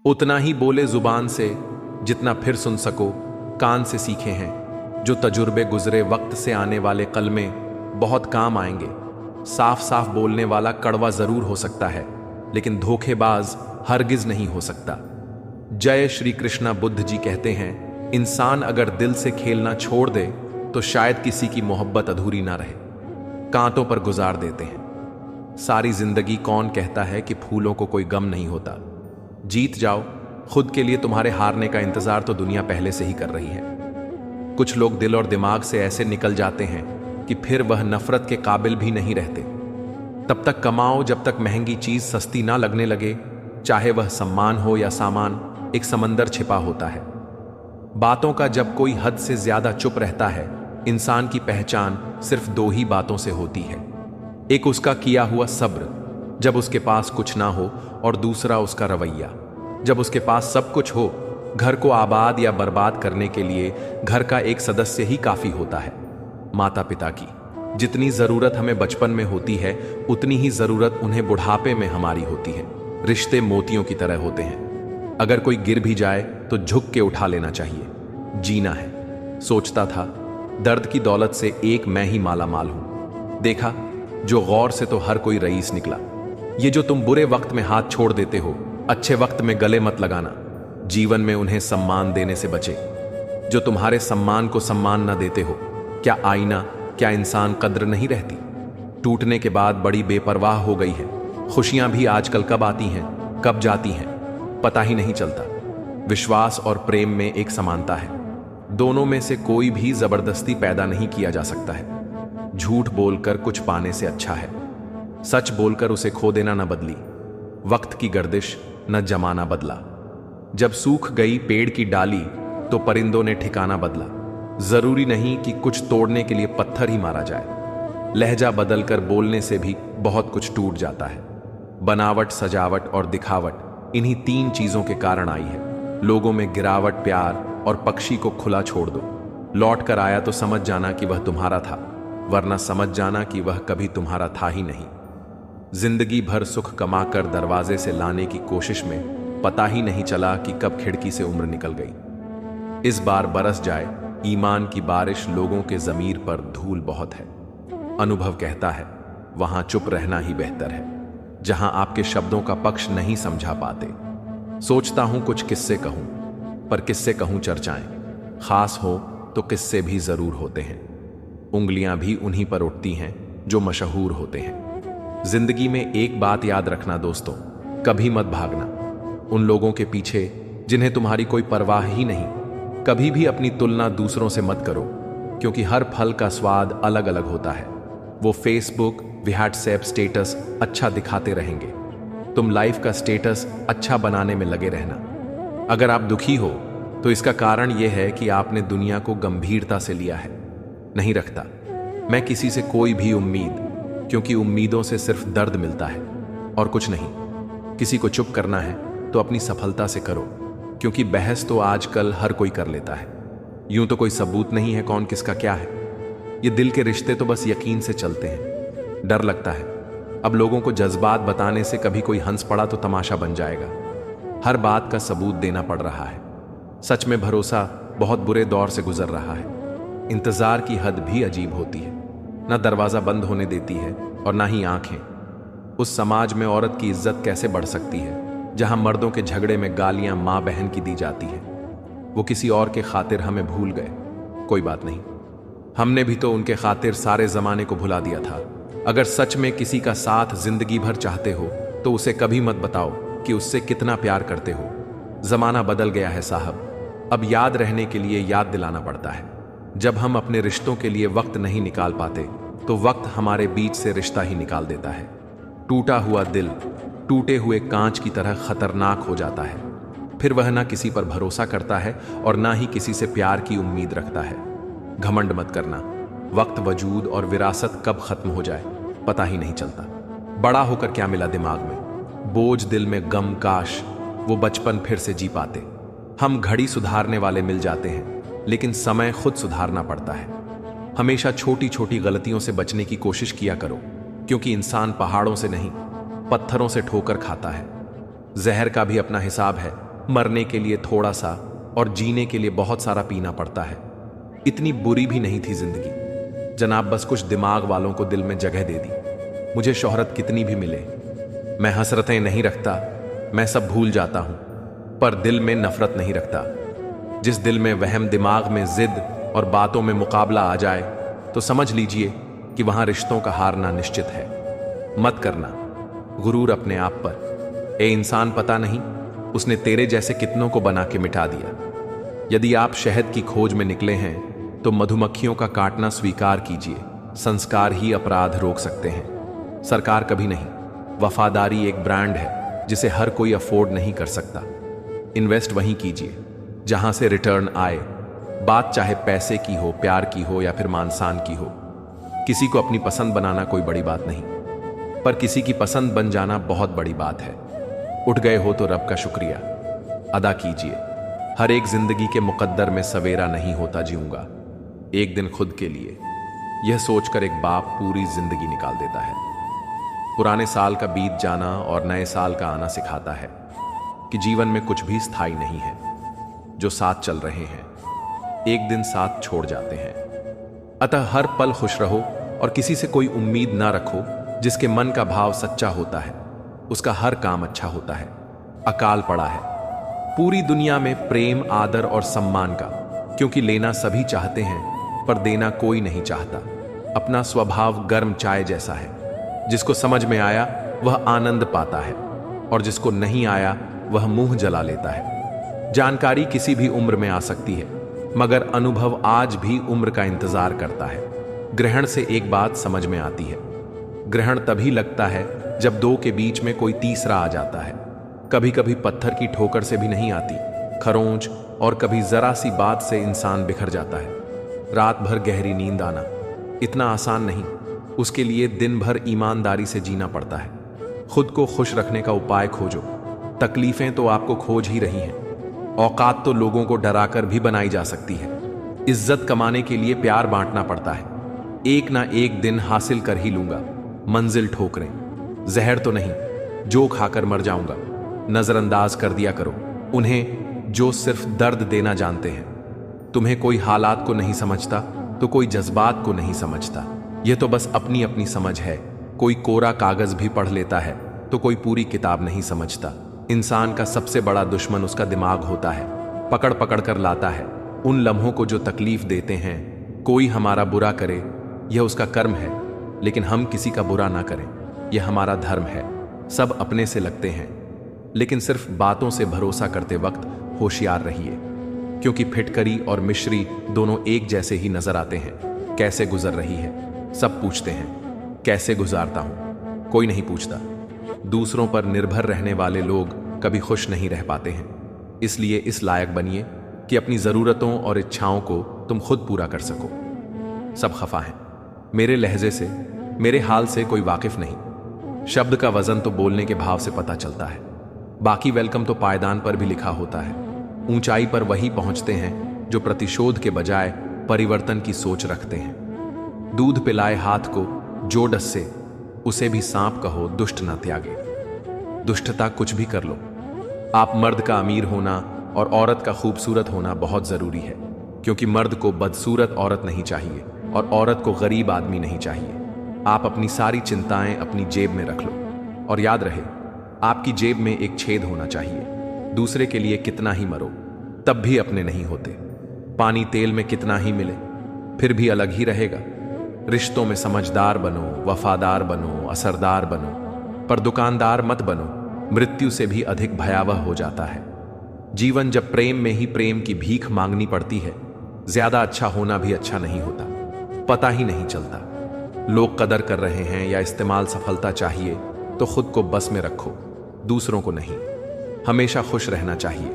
उतना ही बोले जुबान से जितना फिर सुन सको कान से सीखे हैं। जो तजुर्बे गुजरे वक्त से आने वाले कल में बहुत काम आएंगे। साफ साफ बोलने वाला कड़वा जरूर हो सकता है, लेकिन धोखेबाज हरगिज नहीं हो सकता। जय श्री कृष्णा बुद्ध जी कहते हैं, इंसान अगर दिल से खेलना छोड़ दे तो शायद किसी की मोहब्बत अधूरी ना रहे। कांटों पर गुजार देते हैं सारी जिंदगी। कौन कहता है कि फूलों को कोई गम नहीं होता। जीत जाओ खुद के लिए, तुम्हारे हारने का इंतजार तो दुनिया पहले से ही कर रही है। कुछ लोग दिल और दिमाग से ऐसे निकल जाते हैं कि फिर वह नफरत के काबिल भी नहीं रहते। तब तक कमाओ जब तक महंगी चीज सस्ती ना लगने लगे, चाहे वह सम्मान हो या सामान। एक समंदर छिपा होता है बातों का। जब कोई हद से ज्यादा चुप रहता है, इंसान की पहचान सिर्फ दो ही बातों से होती है। एक उसका किया हुआ सब्र जब उसके पास कुछ ना हो, और दूसरा उसका रवैया जब उसके पास सब कुछ हो। घर को आबाद या बर्बाद करने के लिए घर का एक सदस्य ही काफी होता है। माता पिता की जितनी जरूरत हमें बचपन में होती है, उतनी ही जरूरत उन्हें बुढ़ापे में हमारी होती है। रिश्ते मोतियों की तरह होते हैं, अगर कोई गिर भी जाए तो झुक के उठा लेना चाहिए। जीना है। सोचता था दर्द की दौलत से एक मैं ही माला माल हूं। देखा जो गौर से तो हर कोई रईस निकला। ये जो तुम बुरे वक्त में हाथ छोड़ देते हो, अच्छे वक्त में गले मत लगाना। जीवन में उन्हें सम्मान देने से बचे जो तुम्हारे सम्मान को सम्मान न देते हो। क्या आईना, क्या इंसान कद्र नहीं रहती। टूटने के बाद बड़ी बेपरवाह हो गई है। खुशियां भी आजकल कब आती हैं कब जाती हैं पता ही नहीं चलता। विश्वास और प्रेम में एक समानता है, दोनों में से कोई भी जबरदस्ती पैदा नहीं किया जा सकता है। झूठ बोलकर कुछ पाने से अच्छा है सच बोलकर उसे खो देना न बदली। वक्त की गर्दिश न जमाना बदला। जब सूख गई पेड़ की डाली तो परिंदों ने ठिकाना बदला। जरूरी नहीं कि कुछ तोड़ने के लिए पत्थर ही मारा जाए। लहजा बदलकर बोलने से भी बहुत कुछ टूट जाता है। बनावट, सजावट और दिखावट, इन्हीं तीन चीजों के कारण आई है। लोगों में गिरावट, प्यार और पक्षी को खुला छोड़ दो। लौट कर आया तो समझ जाना कि वह तुम्हारा था, वरना समझ जाना कि वह कभी तुम्हारा था ही नहीं। जिंदगी भर सुख कमाकर दरवाजे से लाने की कोशिश में पता ही नहीं चला कि कब खिड़की से उम्र निकल गई। इस बार बरस जाए ईमान की बारिश, लोगों के ज़मीर पर धूल बहुत है। अनुभव कहता है वहां चुप रहना ही बेहतर है, जहां आपके शब्दों का पक्ष नहीं समझा पाते। सोचता हूं कुछ किस्से कहूं, पर किस्से कहूं चर्चाएं। खास हो तो किस्से भी जरूर होते हैं। उंगलियां भी उन्हीं पर उठती हैं जो मशहूर होते हैं। जिंदगी में एक बात याद रखना दोस्तों, कभी मत भागना उन लोगों के पीछे जिन्हें तुम्हारी कोई परवाह ही नहीं। कभी भी अपनी तुलना दूसरों से मत करो, क्योंकि हर फल का स्वाद अलग अलग होता है। वो फेसबुक, व्हाट्सएप स्टेटस अच्छा दिखाते रहेंगे, तुम लाइफ का स्टेटस अच्छा बनाने में लगे रहना। अगर आप दुखी हो तो इसका कारण यह है कि आपने दुनिया को गंभीरता से लिया है। नहीं रखता मैं किसी से कोई भी उम्मीद, क्योंकि उम्मीदों से सिर्फ दर्द मिलता है और कुछ नहीं। किसी को चुप करना है तो अपनी सफलता से करो, क्योंकि बहस तो आजकल हर कोई कर लेता है। यूं तो कोई सबूत नहीं है कौन किसका क्या है। ये दिल के रिश्ते तो बस यकीन से चलते हैं। डर लगता है अब लोगों को जज्बात बताने से कभी कोई हंस पड़ा तो तमाशा बन जाएगा। हर बात का सबूत देना पड़ रहा है। सच में भरोसा बहुत बुरे दौर से गुजर रहा है। इंतजार की हद भी अजीब होती है, ना दरवाजा बंद होने देती है और ना ही आंखें। उस समाज में औरत की इज्जत कैसे बढ़ सकती है जहां मर्दों के झगड़े में गालियां मां बहन की दी जाती है। वो किसी और के खातिर हमें भूल गए, कोई बात नहीं, हमने भी तो उनके खातिर सारे जमाने को भुला दिया था। अगर सच में किसी का साथ जिंदगी भर चाहते हो तो उसे कभी मत बताओ कि उससे कितना प्यार करते हो। जमाना बदल गया है साहब, अब याद रहने के लिए याद दिलाना पड़ता है। जब हम अपने रिश्तों के लिए वक्त नहीं निकाल पाते तो वक्त हमारे बीच से रिश्ता ही निकाल देता है। टूटा हुआ दिल टूटे हुए कांच की तरह खतरनाक हो जाता है। फिर वह ना किसी पर भरोसा करता है और ना ही किसी से प्यार की उम्मीद रखता है। घमंड मत करना, वक्त, वजूद और विरासत कब खत्म हो जाए पता ही नहीं चलता। बड़ा होकर क्या मिला दिमाग में, बोझ दिल में गम, काश वो बचपन फिर से जी पाते। हम घड़ी सुधारने वाले मिल जाते हैं, लेकिन समय खुद सुधारना पड़ता है। हमेशा छोटी छोटी गलतियों से बचने की कोशिश किया करो, क्योंकि इंसान पहाड़ों से नहीं पत्थरों से ठोकर खाता है। जहर का भी अपना हिसाब है, मरने के लिए थोड़ा सा और जीने के लिए बहुत सारा पीना पड़ता है। इतनी बुरी भी नहीं थी जिंदगी जनाब, बस कुछ दिमाग वालों को दिल में जगह दे दी। मुझे शोहरत कितनी भी मिले, मैं हसरतें नहीं रखता, मैं सब भूल जाता हूं, पर दिल में नफरत नहीं रखता। जिस दिल में वहम, दिमाग में जिद और बातों में मुकाबला आ जाए तो समझ लीजिए कि वहां रिश्तों का हारना निश्चित है। मत करना गुरूर अपने आप पर। ए इंसान, पता नहीं उसने तेरे जैसे कितनों को बना के मिटा दिया। यदि आप शहद की खोज में निकले हैं तो मधुमक्खियों का काटना स्वीकार कीजिए। संस्कार ही अपराध रोक सकते हैं, सरकार कभी नहीं। वफादारी एक ब्रांड है जिसे हर कोई अफोर्ड नहीं कर सकता। इन्वेस्ट वहीं कीजिए जहां से रिटर्न आए। बात चाहे पैसे की हो, प्यार की हो या फिर मान-सान की हो। किसी को अपनी पसंद बनाना कोई बड़ी बात नहीं, पर किसी की पसंद बन जाना बहुत बड़ी बात है। उठ गए हो तो रब का शुक्रिया अदा कीजिए। हर एक जिंदगी के मुकद्दर में सवेरा नहीं होता जीऊंगा, एक दिन खुद के लिए। यह सोचकर एक बाप पूरी जिंदगी निकाल देता है। पुराने साल का बीत जाना और नए साल का आना सिखाता है कि जीवन में कुछ भी स्थायी नहीं है। जो साथ चल रहे हैं एक दिन साथ छोड़ जाते हैं। अतः हर पल खुश रहो और किसी से कोई उम्मीद ना रखो। जिसके मन का भाव सच्चा होता है उसका हर काम अच्छा होता है। अकाल पड़ा है पूरी दुनिया में प्रेम, आदर और सम्मान का, क्योंकि लेना सभी चाहते हैं पर देना कोई नहीं चाहता। अपना स्वभाव गर्म चाय जैसा है, जिसको समझ में आया वह आनंद पाता है और जिसको नहीं आया वह मुंह जला लेता है। जानकारी किसी भी उम्र में आ सकती है, मगर अनुभव आज भी उम्र का इंतजार करता है। ग्रहण से एक बात समझ में आती है, ग्रहण तभी लगता है जब दो के बीच में कोई तीसरा आ जाता है। कभी कभी पत्थर की ठोकर से भी नहीं आती खरोंच, और कभी जरा सी बात से इंसान बिखर जाता है। रात भर गहरी नींद आना इतना आसान नहीं, उसके लिए दिन भर ईमानदारी से जीना पड़ता है। खुद को खुश रखने का उपाय खोजो। तकलीफें तो आपको खोज ही रही हैं। औकात तो लोगों को डराकर भी बनाई जा सकती है। इज्जत कमाने के लिए प्यार बांटना पड़ता है। एक ना एक दिन हासिल कर ही लूंगा मंजिल ठोकरें। जहर तो नहीं जो खाकर मर जाऊंगा। नजरअंदाज कर दिया करो उन्हें जो सिर्फ दर्द देना जानते हैं। तुम्हें कोई हालात को नहीं समझता तो कोई जज्बात को नहीं समझता। यह तो बस अपनी अपनी समझ है। कोई कोरा कागज भी पढ़ लेता है तो कोई पूरी किताब नहीं समझता। इंसान का सबसे बड़ा दुश्मन उसका दिमाग होता है। पकड़ पकड़ कर लाता है उन लम्हों को जो तकलीफ देते हैं। कोई हमारा बुरा करे यह उसका कर्म है, लेकिन हम किसी का बुरा ना करें यह हमारा धर्म है। सब अपने से लगते हैं, लेकिन सिर्फ बातों से भरोसा करते वक्त होशियार रहिए, क्योंकि फिटकरी और मिश्री दोनों एक जैसे ही नजर आते हैं। कैसे गुजर रही है सब पूछते हैं, कैसे गुजारता हूं कोई नहीं पूछता। दूसरों पर निर्भर रहने वाले लोग कभी खुश नहीं रह पाते हैं। इसलिए इस लायक बनिए कि अपनी जरूरतों और इच्छाओं को तुम खुद पूरा कर सको। सब खफा हैं मेरे लहजे से, मेरे हाल से कोई वाकिफ नहीं। शब्द का वजन तो बोलने के भाव से पता चलता है। बाकी वेलकम तो पायदान पर भी लिखा होता है। ऊंचाई पर वही पहुंचते हैं जो प्रतिशोध के बजाय परिवर्तन की सोच रखते हैं। दूध पिलाए हाथ को जो डसे, उसे भी सांप कहो दुष्ट न त्यागे। दुष्टता कुछ भी कर लो, आप मर्द का अमीर होना और औरत का खूबसूरत होना बहुत जरूरी है, क्योंकि मर्द को बदसूरत औरत नहीं चाहिए और औरत को गरीब आदमी नहीं चाहिए। आप अपनी सारी चिंताएं अपनी जेब में रख लो, और याद रहे आपकी जेब में एक छेद होना चाहिए। दूसरे के लिए कितना ही मरो तब भी अपने नहीं होते। पानी तेल में कितना ही मिले फिर भी अलग ही रहेगा। रिश्तों में समझदार बनो, वफादार बनो, असरदार बनो, पर दुकानदार मत बनो। मृत्यु से भी अधिक भयावह हो जाता है जीवन जब प्रेम में ही प्रेम की भीख मांगनी पड़ती है। ज्यादा अच्छा होना भी अच्छा नहीं होता, पता ही नहीं चलता। लोग कदर कर रहे हैं या इस्तेमाल सफलता चाहिए तो खुद को बस में रखो, दूसरों को नहीं। हमेशा खुश रहना चाहिए,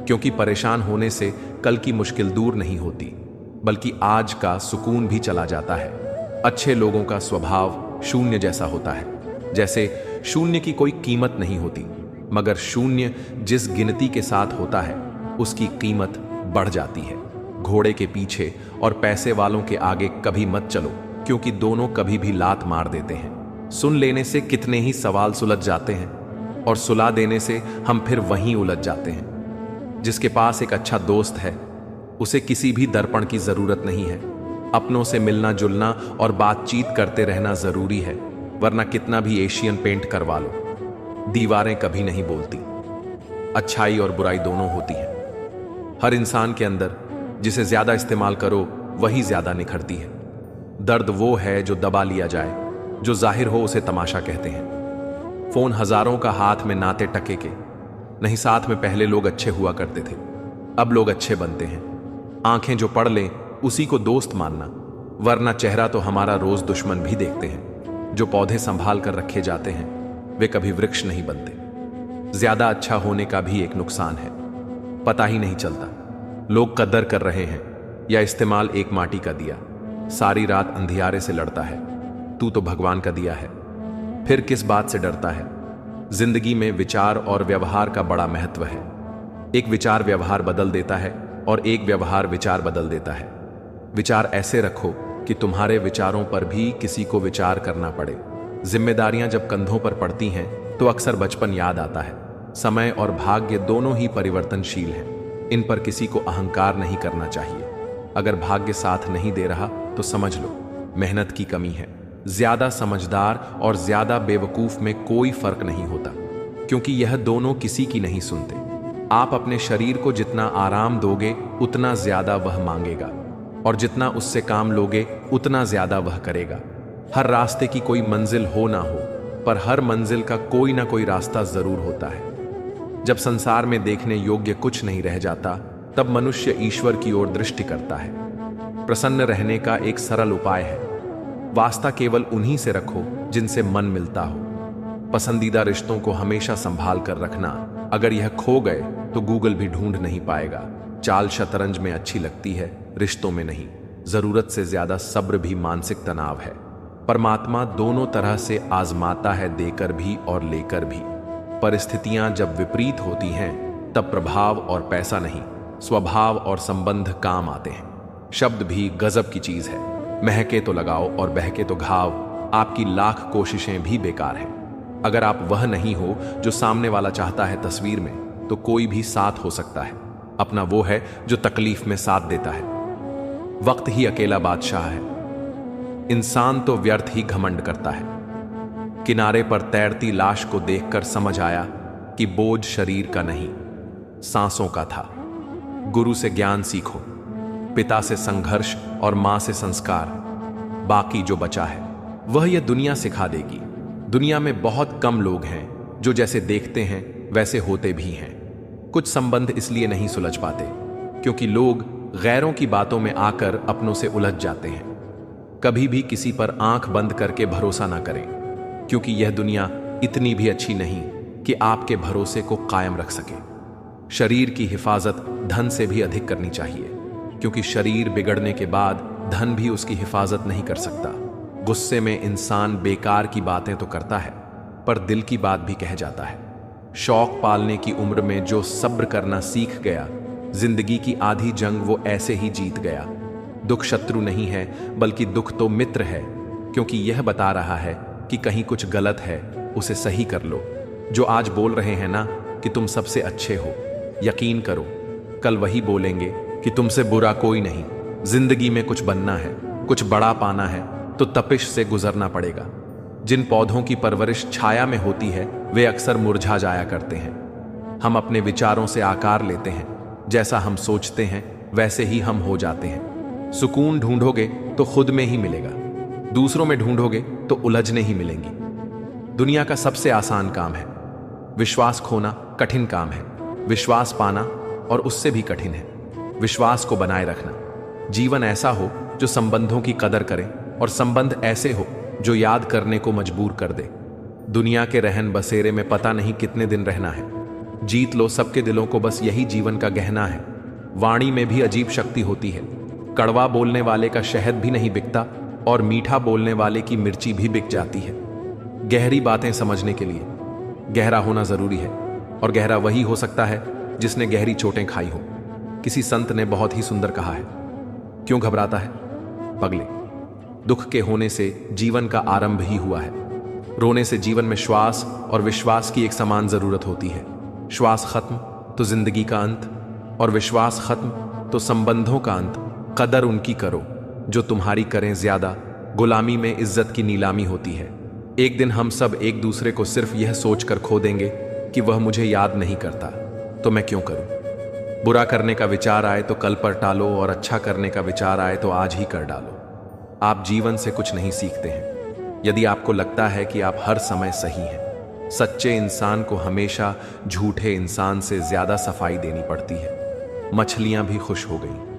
क्योंकि परेशान होने से कल की मुश्किल दूर नहीं होती, बल्कि आज का सुकून भी चला जाता है। अच्छे लोगों का स्वभाव शून्य जैसा होता है, जैसे शून्य की कोई कीमत नहीं होती, मगर शून्य जिस गिनती के साथ होता है उसकी कीमत बढ़ जाती है। घोड़े के पीछे और पैसे वालों के आगे कभी मत चलो, क्योंकि दोनों कभी भी लात मार देते हैं। सुन लेने से कितने ही सवाल सुलझ जाते हैं और सुला देने से हम फिर वहीं उलझ जाते हैं। जिसके पास एक अच्छा दोस्त है उसे किसी भी दर्पण की जरूरत नहीं है। अपनों से मिलना जुलना और बातचीत करते रहना जरूरी है, वरना कितना भी एशियन पेंट करवा लो, दीवारें कभी नहीं बोलती। अच्छाई और बुराई दोनों होती है। हर इंसान के अंदर जिसे ज्यादा इस्तेमाल करो वही ज्यादा निखरती है। दर्द वो है जो दबा लिया जाए, जो जाहिर हो उसे तमाशा कहते हैं। फोन हजारों का हाथ में नाते टके के नहीं, साथ में पहले लोग अच्छे हुआ करते थे, अब लोग अच्छे बनते हैं। आंखें जो पढ़ लें उसी को दोस्त मानना, वरना चेहरा तो हमारा रोज दुश्मन भी देखते हैं। जो पौधे संभाल कर रखे जाते हैं वे कभी वृक्ष नहीं बनते। ज्यादा अच्छा होने का भी एक नुकसान है, पता ही नहीं चलता लोग कदर कर रहे हैं या इस्तेमाल। एक माटी का दिया सारी रात अंधियारे से लड़ता है, तू तो भगवान का दिया है, फिर किस बात से डरता है। जिंदगी में विचार और व्यवहार का बड़ा महत्व है। एक विचार व्यवहार बदल देता है और एक व्यवहार विचार बदल देता है। विचार ऐसे रखो कि तुम्हारे विचारों पर भी किसी को विचार करना पड़े। जिम्मेदारियां जब कंधों पर पड़ती हैं तो अक्सर बचपन याद आता है। समय और भाग्य दोनों ही परिवर्तनशील हैं, इन पर किसी को अहंकार नहीं करना चाहिए। अगर भाग्य साथ नहीं दे रहा तो समझ लो मेहनत की कमी है। ज्यादा समझदार और ज्यादा बेवकूफ में कोई फर्क नहीं होता, क्योंकि यह दोनों किसी की नहीं सुनते। आप अपने शरीर को जितना आराम दोगे उतना ज्यादा वह मांगेगा, और जितना उससे काम लोगे उतना ज्यादा वह करेगा। हर रास्ते की कोई मंजिल हो ना हो, पर हर मंजिल का कोई ना कोई रास्ता जरूर होता है। जब संसार में देखने योग्य कुछ नहीं रह जाता, तब मनुष्य ईश्वर की ओर दृष्टि करता है। प्रसन्न रहने का एक सरल उपाय है, वास्ता केवल उन्हीं से रखो जिनसे मन मिलता हो। पसंदीदा रिश्तों को हमेशा संभाल कर रखना, अगर यह खो गए तो गूगल भी ढूंढ नहीं पाएगा। चाल शतरंज में अच्छी लगती है, रिश्तों में नहीं। जरूरत से ज्यादा सब्र भी मानसिक तनाव है। परमात्मा दोनों तरह से आजमाता है, देकर भी और लेकर भी। परिस्थितियां जब विपरीत होती हैं तब प्रभाव और पैसा नहीं, स्वभाव और संबंध काम आते हैं। शब्द भी गजब की चीज है, महके तो लगाओ और बहके तो घाव। आपकी लाख कोशिशें भी बेकार हैं। अगर आप वह नहीं हो जो सामने वाला चाहता है तस्वीर में, तो कोई भी साथ हो सकता है। अपना वो है जो तकलीफ में साथ देता है। वक्त ही अकेला बादशाह है। इंसान तो व्यर्थ ही घमंड करता है। किनारे पर तैरती लाश को देखकर समझ आया कि बोझ शरीर का नहीं, सांसों का था। गुरु से ज्ञान सीखो, पिता से संघर्ष और मां से संस्कार। बाकी जो बचा है वह यह दुनिया सिखा देगी। दुनिया में बहुत कम लोग हैं जो जैसे देखते हैं वैसे होते भी हैं। कुछ संबंध इसलिए नहीं सुलझ पाते क्योंकि लोग गैरों की बातों में आकर अपनों से उलझ जाते हैं। कभी भी किसी पर आंख बंद करके भरोसा ना करें, क्योंकि यह दुनिया इतनी भी अच्छी नहीं कि आपके भरोसे को कायम रख सके। शरीर की हिफाजत धन से भी अधिक करनी चाहिए, क्योंकि शरीर बिगड़ने के बाद धन भी उसकी हिफाजत नहीं कर सकता। गुस्से में इंसान बेकार की बातें तो करता है, पर दिल की बात भी कह जाता है। शौक पालने की उम्र में जो सब्र करना सीख गया, जिंदगी की आधी जंग वो ऐसे ही जीत गया। दुख शत्रु नहीं है, बल्कि दुख तो मित्र है, क्योंकि यह बता रहा है कि कहीं कुछ गलत है, उसे सही कर लो। जो आज बोल रहे हैं ना कि तुम सबसे अच्छे हो, यकीन करो कल वही बोलेंगे कि तुमसे बुरा कोई नहीं। जिंदगी में कुछ बनना है, कुछ बड़ा पाना है, तो तपिश से गुजरना पड़ेगा। जिन पौधों की परवरिश छाया में होती है वे अक्सर मुरझा जाया करते हैं। हम अपने विचारों से आकार लेते हैं, जैसा हम सोचते हैं वैसे ही हम हो जाते हैं। सुकून ढूंढोगे तो खुद में ही मिलेगा, दूसरों में ढूंढोगे तो उलझने ही मिलेंगी। दुनिया का सबसे आसान काम है, विश्वास खोना कठिन काम है, विश्वास पाना और उससे भी कठिन है विश्वास को बनाए रखना। जीवन ऐसा हो जो संबंधों की कदर करे, और संबंध ऐसे हो जो याद करने को मजबूर कर दे। दुनिया के रहन बसेरे में पता नहीं कितने दिन रहना है। जीत लो सबके दिलों को, बस यही जीवन का गहना है। वाणी में भी अजीब शक्ति होती है। कड़वा बोलने वाले का शहद भी नहीं बिकता, और मीठा बोलने वाले की मिर्ची भी बिक जाती है। गहरी बातें समझने के लिए गहरा होना जरूरी है, और गहरा वही हो सकता है जिसने गहरी चोटें खाई हो। किसी संत ने बहुत ही सुंदर कहा है, क्यों घबराता है पगले, दुख के होने से जीवन का आरंभ ही हुआ है। रोने से जीवन में श्वास और विश्वास की एक समान जरूरत होती है। श्वास खत्म तो जिंदगी का अंत, और विश्वास खत्म तो संबंधों का अंत। कदर उनकी करो जो तुम्हारी करें ज्यादा, गुलामी में इज्जत की नीलामी होती है। एक दिन हम सब एक दूसरे को सिर्फ यह सोचकर खो देंगे कि वह मुझे याद नहीं करता, तो मैं क्यों करूं। बुरा करने का विचार आए तो कल पर टालो, और अच्छा करने का विचार आए तो आज ही कर डालो। आप जीवन से कुछ नहीं सीखते हैं यदि आपको लगता है कि आप हर समय सही हैं। सच्चे इंसान को हमेशा झूठे इंसान से ज्यादा सफाई देनी पड़ती है। मछलियां भी खुश हो गईं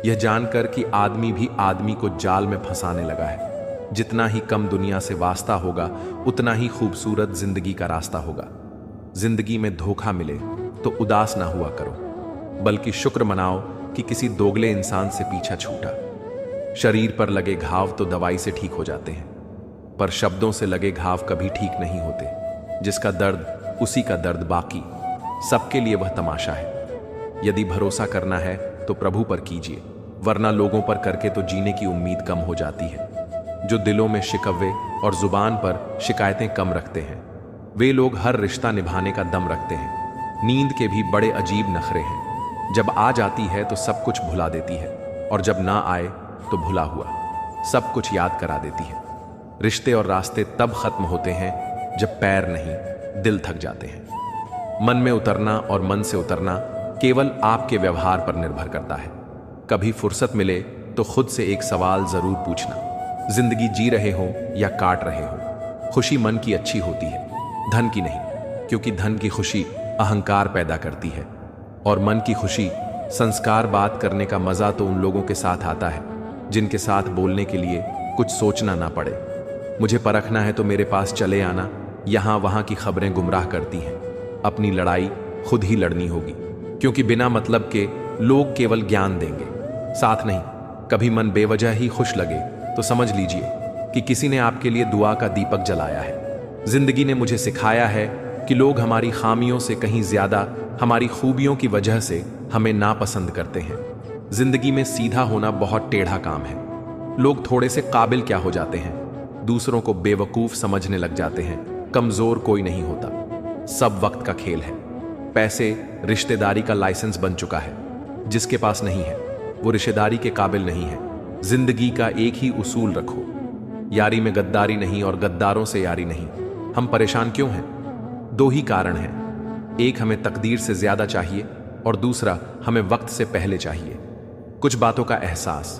यह जानकर कि आदमी भी आदमी को जाल में फंसाने लगा है। जितना ही कम दुनिया से वास्ता होगा उतना ही खूबसूरत जिंदगी का रास्ता होगा। जिंदगी में धोखा मिले तो उदास ना हुआ करो, बल्कि शुक्र मनाओ कि किसी दोगले इंसान से पीछा छूटा। शरीर पर लगे घाव तो दवाई से ठीक हो जाते हैं, पर शब्दों से लगे घाव कभी ठीक नहीं होते। जिसका दर्द उसी का दर्द बाकी, सबके लिए वह तमाशा है। यदि भरोसा करना है तो प्रभु पर कीजिए, वरना लोगों पर करके तो जीने की उम्मीद कम हो जाती है। जो दिलों में शिकवे और जुबान पर शिकायतें कम रखते हैं, वे लोग हर रिश्ता निभाने का दम रखते हैं। नींद के भी बड़े अजीब नखरे हैं। जब आ जाती है तो सब कुछ भुला देती है, और जब ना आए तो भुला हुआ सब कुछ याद करा देती है। रिश्ते और रास्ते तब खत्म होते हैं जब पैर नहीं दिल थक जाते हैं। मन में उतरना और मन से उतरना केवल आपके व्यवहार पर निर्भर करता है। कभी फुर्सत मिले तो खुद से एक सवाल जरूर पूछना, जिंदगी जी रहे हो या काट रहे हो। खुशी मन की अच्छी होती है, धन की नहीं, क्योंकि धन की खुशी अहंकार पैदा करती है, और मन की खुशी संस्कार। बात करने का मजा तो उन लोगों के साथ आता है जिनके साथ बोलने के लिए कुछ सोचना ना पड़े। मुझे परखना है तो मेरे पास चले आना, यहां वहां की खबरें गुमराह करती हैं। अपनी लड़ाई खुद ही लड़नी होगी, क्योंकि बिना मतलब के लोग केवल ज्ञान देंगे, साथ नहीं। कभी मन बेवजह ही खुश लगे तो समझ लीजिए कि किसी ने आपके लिए दुआ का दीपक जलाया है। जिंदगी ने मुझे सिखाया है कि लोग हमारी खामियों से कहीं ज्यादा हमारी खूबियों की वजह से हमें नापसंद करते हैं। जिंदगी में सीधा होना बहुत टेढ़ा काम है। लोग थोड़े से काबिल क्या हो जाते हैं, दूसरों को बेवकूफ समझने लग जाते हैं। कमजोर कोई नहीं होता, सब वक्त का खेल है। पैसे रिश्तेदारी का लाइसेंस बन चुका है। जिसके पास नहीं है वो रिश्तेदारी के काबिल नहीं है। जिंदगी का एक ही उसूल रखो, यारी में गद्दारी नहीं और गद्दारों से यारी नहीं। हम परेशान क्यों हैं? दो ही कारण हैं, एक हमें तकदीर से ज्यादा चाहिए और दूसरा हमें वक्त से पहले चाहिए। कुछ बातों का एहसास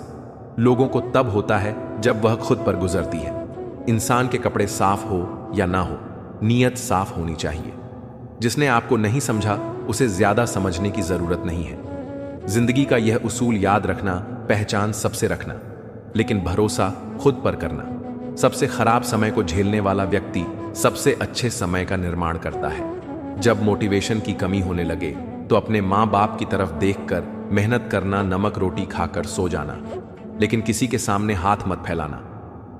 लोगों को तब होता है जब वह खुद पर गुजरती है। इंसान के कपड़े साफ हो या ना हो, नीयत साफ होनी चाहिए। जिसने आपको नहीं समझा उसे ज्यादा समझने की जरूरत नहीं है। जिंदगी का यह उसूल याद रखना, पहचान सबसे रखना, लेकिन भरोसा खुद पर करना। सबसे खराब समय को झेलने वाला व्यक्ति सबसे अच्छे समय का निर्माण करता है। जब मोटिवेशन की कमी होने लगे तो अपने माँ बाप की तरफ देखकर मेहनत करना, नमक रोटी खाकर सो जाना, लेकिन किसी के सामने हाथ मत फैलाना,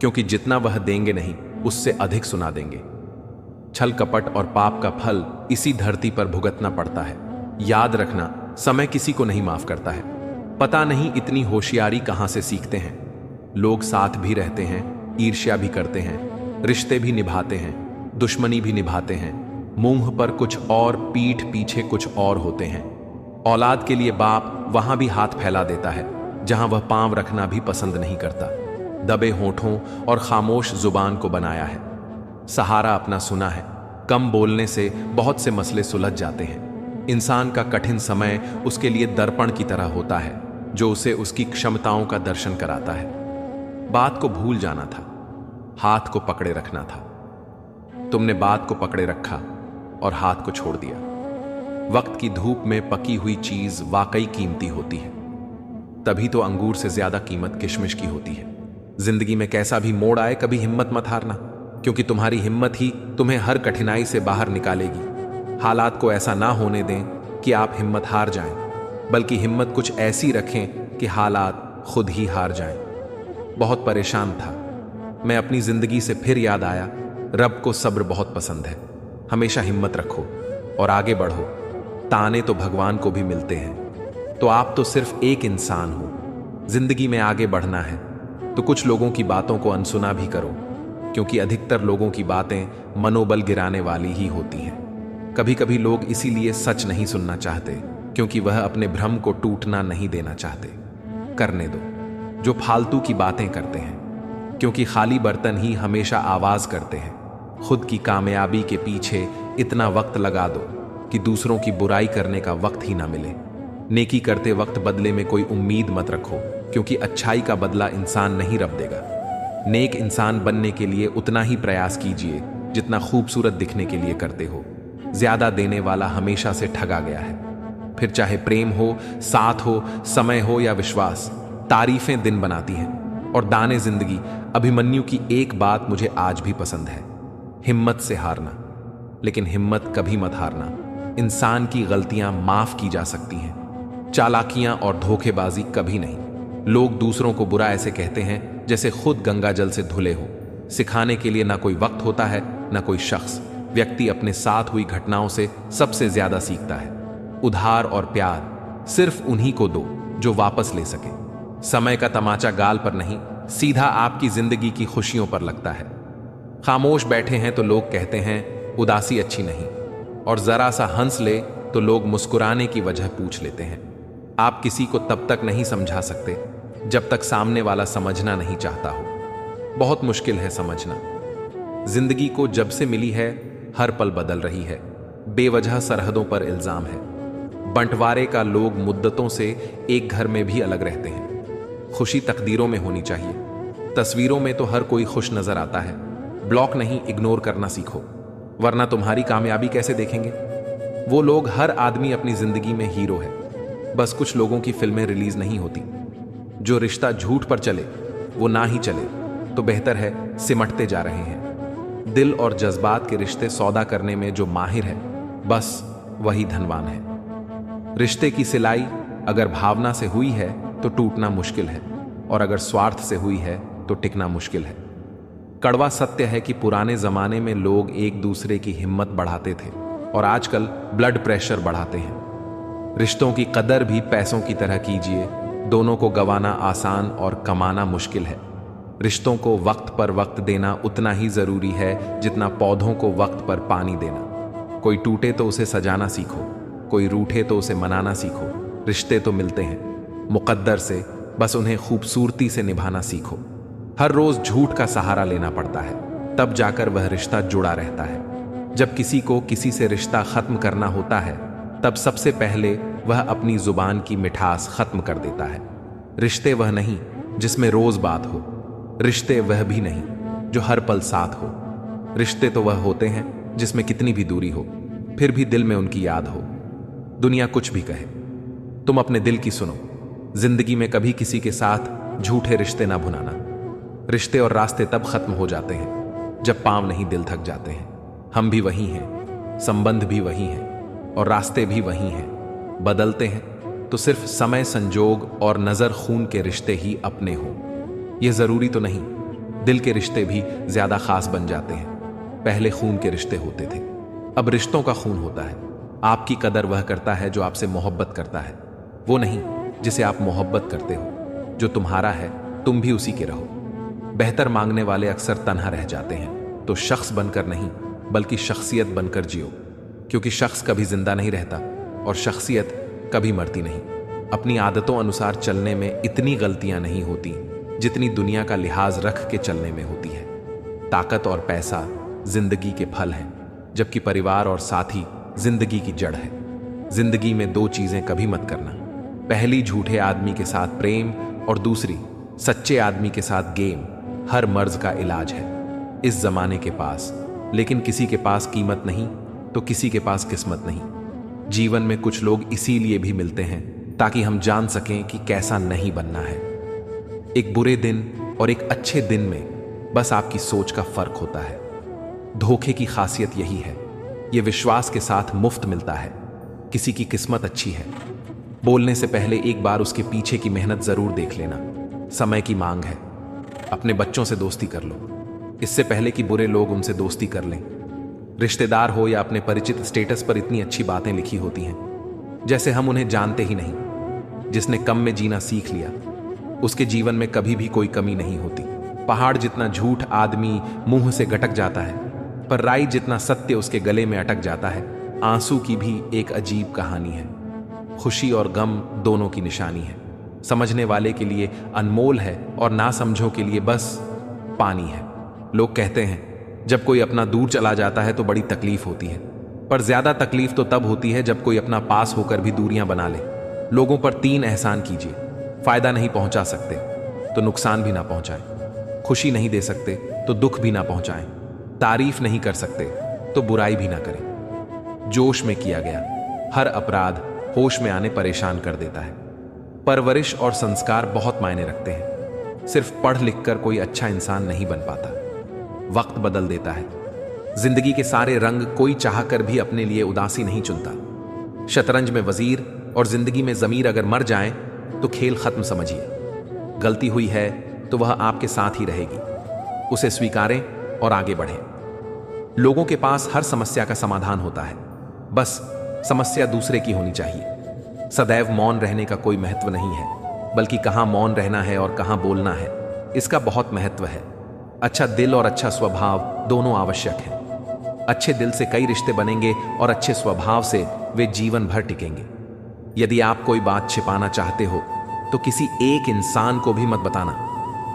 क्योंकि जितना वह देंगे नहीं उससे अधिक सुना देंगे। छल कपट और पाप का फल इसी धरती पर भुगतना पड़ता है। याद रखना, समय किसी को नहीं माफ करता है। पता नहीं इतनी होशियारी कहां से सीखते हैं। लोग साथ भी रहते हैं, ईर्ष्या भी करते हैं, रिश्ते भी निभाते हैं, दुश्मनी भी निभाते हैं। मुंह पर कुछ और, पीठ पीछे कुछ और होते हैं। औलाद के लिए बाप वहां भी हाथ फैला देता है जहां वह पांव रखना भी पसंद नहीं करता। दबे होठों और खामोश जुबान को बनाया है। सहारा अपना सुना है। कम बोलने से बहुत से मसले सुलझ जाते हैं। इंसान का कठिन समय उसके लिए दर्पण की तरह होता है, जो उसे उसकी क्षमताओं का दर्शन कराता है। बात को भूल जाना था, हाथ को पकड़े रखना था। तुमने बात को पकड़े रखा और हाथ को छोड़ दिया। वक्त की धूप में पकी हुई चीज वाकई कीमती होती है। तभी तो अंगूर से ज्यादा कीमत किशमिश की होती है। जिंदगी में कैसा भी मोड़ आए, कभी हिम्मत मत हारना, क्योंकि तुम्हारी हिम्मत ही तुम्हें हर कठिनाई से बाहर निकालेगी। हालात को ऐसा ना होने दें कि आप हिम्मत हार जाएं, बल्कि हिम्मत कुछ ऐसी रखें कि हालात खुद ही हार जाएं। बहुत परेशान था मैं, अपनी जिंदगी से फिर याद आया, रब को सब्र बहुत पसंद है। हमेशा हिम्मत रखो और आगे बढ़ो। ताने तो भगवान को भी मिलते हैं, तो आप तो सिर्फ एक इंसान हो। जिंदगी में आगे बढ़ना है तो कुछ लोगों की बातों को अनसुना भी करो, क्योंकि अधिकतर लोगों की बातें मनोबल गिराने वाली ही होती हैं। कभी कभी लोग इसीलिए सच नहीं सुनना चाहते क्योंकि वह अपने भ्रम को टूटना नहीं देना चाहते। करने दो जो फालतू की बातें करते हैं, क्योंकि खाली बर्तन ही हमेशा आवाज करते हैं। खुद की कामयाबी के पीछे इतना वक्त लगा दो कि दूसरों की बुराई करने का वक्त ही ना मिले। नेकी करते वक्त बदले में कोई उम्मीद मत रखो, क्योंकि अच्छाई का बदला इंसान नहीं रब देगा। नेक इंसान बनने के लिए उतना ही प्रयास कीजिए जितना खूबसूरत दिखने के लिए करते हो। ज्यादा देने वाला हमेशा से ठगा गया है। फिर चाहे प्रेम हो, साथ हो, समय हो या विश्वास, तारीफें दिन बनाती हैं और दाने जिंदगी। अभिमन्यु की एक बात मुझे आज भी पसंद है, हिम्मत से हारना, लेकिन हिम्मत कभी मत हारना। इंसान की गलतियां माफ की जा सकती हैं, चालाकियां और धोखेबाजी कभी नहीं। लोग दूसरों को बुरा ऐसे कहते हैं जैसे खुद गंगा जल से धुले हो। सिखाने के लिए ना कोई वक्त होता है, ना कोई शख्स। व्यक्ति अपने साथ हुई घटनाओं से सबसे ज्यादा सीखता है। उधार और प्यार सिर्फ उन्हीं को दो जो वापस ले सके। समय का तमाचा गाल पर नहीं, सीधा आपकी जिंदगी की खुशियों पर लगता है। खामोश बैठे हैं तो लोग कहते हैं उदासी अच्छी नहीं, और जरा सा हंस ले तो लोग मुस्कुराने की वजह पूछ लेते हैं। आप किसी को तब तक नहीं समझा सकते जब तक सामने वाला समझना नहीं चाहता हो। बहुत मुश्किल है समझना। जिंदगी को जब से मिली है हर पल बदल रही है। बेवजह सरहदों पर इल्जाम है। बंटवारे का लोग मुद्दतों से एक घर में भी अलग रहते हैं। खुशी तकदीरों में होनी चाहिए। तस्वीरों में तो हर कोई खुश नजर आता है। ब्लॉक नहीं, इग्नोर करना सीखो, वरना तुम्हारी कामयाबी कैसे देखेंगे। वो लोग, हर आदमी अपनी जिंदगी में हीरो है, बस कुछ लोगों की फिल्में रिलीज नहीं होती। जो रिश्ता झूठ पर चले वो ना ही चले तो बेहतर है, सिमटते जा रहे हैं। दिल और जज्बात के रिश्ते सौदा करने में जो माहिर है, बस वही धनवान है। रिश्ते की सिलाई अगर भावना से हुई है तो टूटना मुश्किल है, और अगर स्वार्थ से हुई है तो टिकना मुश्किल है। कड़वा सत्य है कि पुराने जमाने में लोग एक दूसरे की हिम्मत बढ़ाते थे, और आजकल ब्लड प्रेशर बढ़ाते हैं। रिश्तों की कदर भी पैसों की तरह कीजिए। दोनों को गंवाना आसान और कमाना मुश्किल है। रिश्तों को वक्त पर वक्त देना उतना ही जरूरी है जितना पौधों को वक्त पर पानी देना। कोई टूटे तो उसे सजाना सीखो, कोई रूठे तो उसे मनाना सीखो। रिश्ते तो मिलते हैं मुकद्दर से, बस उन्हें खूबसूरती से निभाना सीखो। हर रोज झूठ का सहारा लेना पड़ता है, तब जाकर वह रिश्ता जुड़ा रहता है। जब किसी को किसी से रिश्ता खत्म करना होता है, तब सबसे पहले वह अपनी जुबान की मिठास खत्म कर देता है। रिश्ते वह नहीं जिसमें रोज बात हो, रिश्ते वह भी नहीं जो हर पल साथ हो। रिश्ते तो वह होते हैं जिसमें कितनी भी दूरी हो, फिर भी दिल में उनकी याद हो। दुनिया कुछ भी कहे, तुम अपने दिल की सुनो। जिंदगी में कभी किसी के साथ झूठे रिश्ते ना भुनाना। रिश्ते और रास्ते तब खत्म हो जाते हैं जब पांव नहीं दिल थक जाते हैं। हम भी वही हैं, संबंध भी वही हैं, और रास्ते भी वही हैं। बदलते हैं तो सिर्फ समय, संजोग और नजर खून के रिश्ते ही अपने हो। यह जरूरी तो नहीं, दिल के रिश्ते भी ज्यादा खास बन जाते हैं। पहले खून के रिश्ते होते थे, अब रिश्तों का खून होता है। आपकी कदर वह करता है जो आपसे मोहब्बत करता है, वो नहीं जिसे आप मोहब्बत करते हो। जो तुम्हारा है तुम भी उसी के रहो। बेहतर मांगने वाले अक्सर तन्हा रह जाते हैं, तो शख्स बनकर नहीं बल्कि शख्सियत बनकर जियो, क्योंकि शख्स कभी जिंदा नहीं रहता और शख्सियत कभी मरती नहीं। अपनी आदतों अनुसार चलने में इतनी गलतियां नहीं होती जितनी दुनिया का लिहाज रख के चलने में होती है। ताकत और पैसा जिंदगी के फल हैं, जबकि परिवार और साथी जिंदगी की जड़ है। जिंदगी में दो चीजें कभी मत करना, पहली झूठे आदमी के साथ प्रेम और दूसरी सच्चे आदमी के साथ गेम। हर मर्ज का इलाज है इस जमाने के पास, लेकिन किसी के पास कीमत नहीं तो किसी के पास किस्मत नहीं। जीवन में कुछ लोग इसीलिए भी मिलते हैं ताकि हम जान सकें कि कैसा नहीं बनना है। एक बुरे दिन और एक अच्छे दिन में बस आपकी सोच का फर्क होता है। धोखे की खासियत यही है, यह विश्वास के साथ मुफ्त मिलता है। किसी की किस्मत अच्छी है, बोलने से पहले एक बार उसके पीछे की मेहनत जरूर देख लेना। समय की मांग है, अपने बच्चों से दोस्ती कर लो इससे पहले कि बुरे लोग उनसे दोस्ती कर लें। रिश्तेदार हो या अपने परिचित, स्टेटस पर इतनी अच्छी बातें लिखी होती हैं जैसे हम उन्हें जानते ही नहीं। जिसने कम में जीना सीख लिया उसके जीवन में कभी भी कोई कमी नहीं होती। पहाड़ जितना झूठ आदमी मुंह से गटक जाता है, पर राई जितना सत्य उसके गले में अटक जाता है। आंसू की भी एक अजीब कहानी है। खुशी और गम दोनों की निशानी है। समझने वाले के लिए अनमोल है और ना समझो के लिए बस पानी है। लोग कहते हैं जब कोई अपना दूर चला जाता है तो बड़ी तकलीफ होती है, पर ज्यादा तकलीफ तो तब होती है जब कोई अपना पास होकर भी दूरियां बना ले। लोगों पर 3 एहसान कीजिए। फायदा नहीं पहुंचा सकते तो नुकसान भी ना पहुंचाएं, खुशी नहीं दे सकते तो दुख भी ना पहुंचाएं, तारीफ नहीं कर सकते तो बुराई भी ना करें। जोश में किया गया हर अपराध होश में आने परेशान कर देता है। परवरिश और संस्कार बहुत मायने रखते हैं। सिर्फ पढ़ लिख कर कोई अच्छा इंसान नहीं बन पाता। वक्त बदल देता है। जिंदगी के सारे रंग कोई चाहकर भी अपने लिए उदासी नहीं चुनता। शतरंज में वजीर और जिंदगी में जमीर अगर मर जाएं तो खेल खत्म समझिए। गलती हुई है तो वह आपके साथ ही रहेगी। उसे स्वीकारें और आगे बढ़ें। लोगों के पास हर समस्या का समाधान होता है, बस समस्या दूसरे की होनी चाहिए। सदैव मौन रहने का कोई महत्व नहीं है, बल्कि कहां मौन रहना है और कहां बोलना है, इसका बहुत महत्व है। अच्छा दिल और अच्छा स्वभाव दोनों आवश्यक हैं। अच्छे दिल से कई रिश्ते बनेंगे और अच्छे स्वभाव से वे जीवन भर टिकेंगे। यदि आप कोई बात छिपाना चाहते हो तो किसी एक इंसान को भी मत बताना,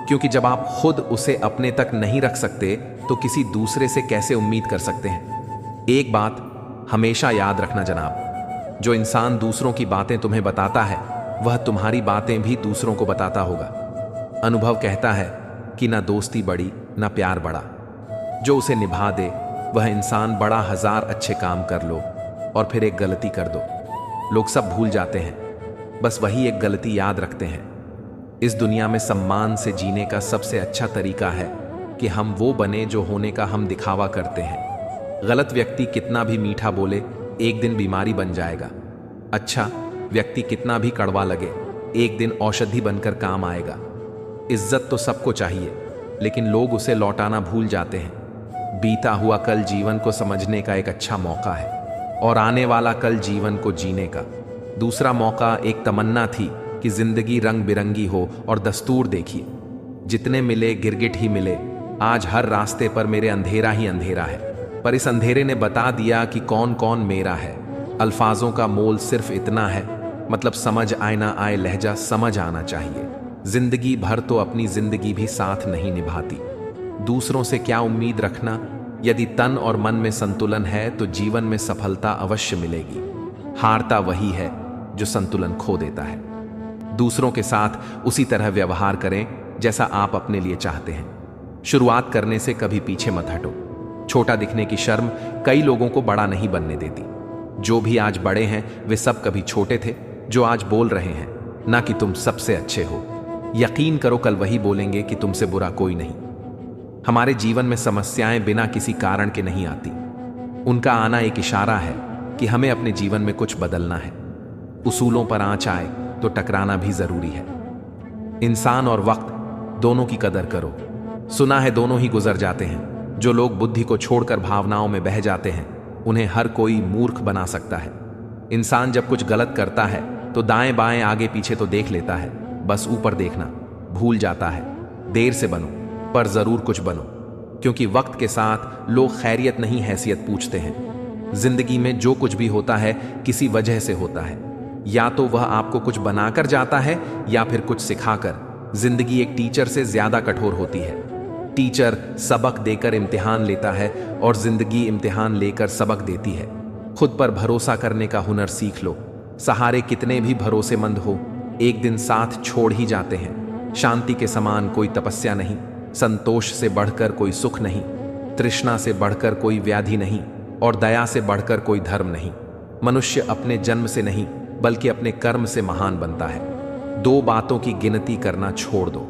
क्योंकि जब आप खुद उसे अपने तक नहीं रख सकते तो किसी दूसरे से कैसे उम्मीद कर सकते हैं। एक बात हमेशा याद रखना जनाब, जो इंसान दूसरों की बातें तुम्हें बताता है वह तुम्हारी बातें भी दूसरों को बताता होगा। अनुभव कहता है कि ना दोस्ती बड़ी ना प्यार बड़ा। जो उसे निभा दे वह इंसान बड़ा 1000 अच्छे काम कर लो और फिर एक गलती कर दो। लोग सब भूल जाते हैं, बस वही एक गलती याद रखते हैं। इस दुनिया में सम्मान से जीने का सबसे अच्छा तरीका है कि हम वो बने जो होने का हम दिखावा करते हैं। गलत व्यक्ति कितना भी मीठा बोले एक दिन बीमारी बन जाएगा। अच्छा व्यक्ति कितना भी कड़वा लगे एक दिन औषधि बनकर काम आएगा। इज्जत तो सबको चाहिए, लेकिन लोग उसे लौटाना भूल जाते हैं। बीता हुआ कल जीवन को समझने का एक अच्छा मौका है और आने वाला कल जीवन को जीने का दूसरा मौका। एक तमन्ना थी कि जिंदगी रंग बिरंगी हो और दस्तूर देखिए, जितने मिले गिरगिट ही मिले। आज हर रास्ते पर मेरे अंधेरा ही अंधेरा है, पर इस अंधेरे ने बता दिया कि कौन कौन मेरा है। अल्फाजों का मोल सिर्फ इतना है, मतलब समझ आए ना आए लहजा समझ आना चाहिए। जिंदगी भर तो अपनी जिंदगी भी साथ नहीं निभाती। दूसरों से क्या उम्मीद रखना। यदि तन और मन में संतुलन है तो जीवन में सफलता अवश्य मिलेगी। हारता वही है जो संतुलन खो देता है। दूसरों के साथ उसी तरह व्यवहार करें जैसा आप अपने लिए चाहते हैं। शुरुआत करने से कभी पीछे मत हटो। छोटा दिखने की शर्म कई लोगों को बड़ा नहीं बनने देती। जो भी आज बड़े हैं वे सब कभी छोटे थे जो आज बोल रहे हैं, ना कि तुम सबसे अच्छे हो। यकीन करो कल वही बोलेंगे कि तुमसे बुरा कोई नहीं। हमारे जीवन में समस्याएं बिना किसी कारण के नहीं आती। उनका आना एक इशारा है कि हमें अपने जीवन में कुछ बदलना है। उसूलों पर आंच आए तो टकराना भी जरूरी है। इंसान और वक्त दोनों की कदर करो। सुना है दोनों ही गुजर जाते हैं। जो लोग बुद्धि को छोड़कर भावनाओं में बह जाते हैं उन्हें हर कोई मूर्ख बना सकता है। इंसान जब कुछ गलत करता है तो दाएं बाएं आगे पीछे तो देख लेता है, बस ऊपर देखना भूल जाता है। देर से बनो पर जरूर कुछ बनो, क्योंकि वक्त के साथ लोग खैरियत नहीं हैसियत पूछते हैं। जिंदगी में जो कुछ भी होता है किसी वजह से होता है। या तो वह आपको कुछ बनाकर जाता है या फिर कुछ सिखाकर। जिंदगी एक टीचर से ज्यादा कठोर होती है। टीचर सबक देकर इम्तिहान लेता है और जिंदगी इम्तिहान लेकर सबक देती है। खुद पर भरोसा करने का हुनर सीख लो। सहारे कितने भी भरोसेमंद हो एक दिन साथ छोड़ ही जाते हैं। शांति के समान कोई तपस्या नहीं, संतोष से बढ़कर कोई सुख नहीं, तृष्णा से बढ़कर कोई व्याधि नहीं और दया से बढ़कर कोई धर्म नहीं। मनुष्य अपने जन्म से नहीं बल्कि अपने कर्म से महान बनता है। 2 बातों की गिनती करना छोड़ दो,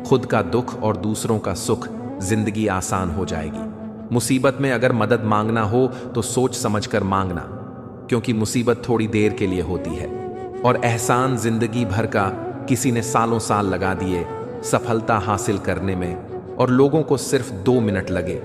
खुद का दुख और दूसरों का सुख। जिंदगी आसान हो जाएगी। मुसीबत में अगर मदद मांगना हो तो सोच समझकर मांगना, क्योंकि मुसीबत थोड़ी देर के लिए होती है और एहसान जिंदगी भर का किसी ने सालों साल लगा दिए सफलता हासिल करने में, और लोगों को सिर्फ 2 मिनट लगे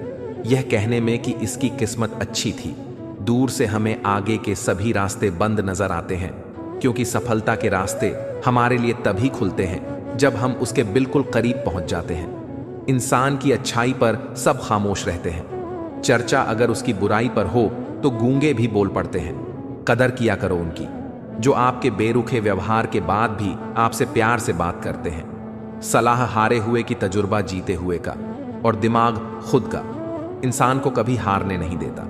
यह कहने में कि इसकी किस्मत अच्छी थी। दूर से हमें आगे के सभी रास्ते बंद नजर आते हैं, क्योंकि सफलता के रास्ते हमारे लिए तभी खुलते हैं जब हम उसके बिल्कुल करीब पहुंच जाते हैं। इंसान की अच्छाई पर सब खामोश रहते हैं। चर्चा अगर उसकी बुराई पर हो तो गूंगे भी बोल पड़ते हैं। कदर किया करो उनकी। जो आपके बेरुखे व्यवहार के बाद भी आपसे प्यार से बात करते हैं। सलाह हारे हुए की तजुर्बा जीते हुए का, और दिमाग खुद का इंसान को कभी हारने नहीं देता।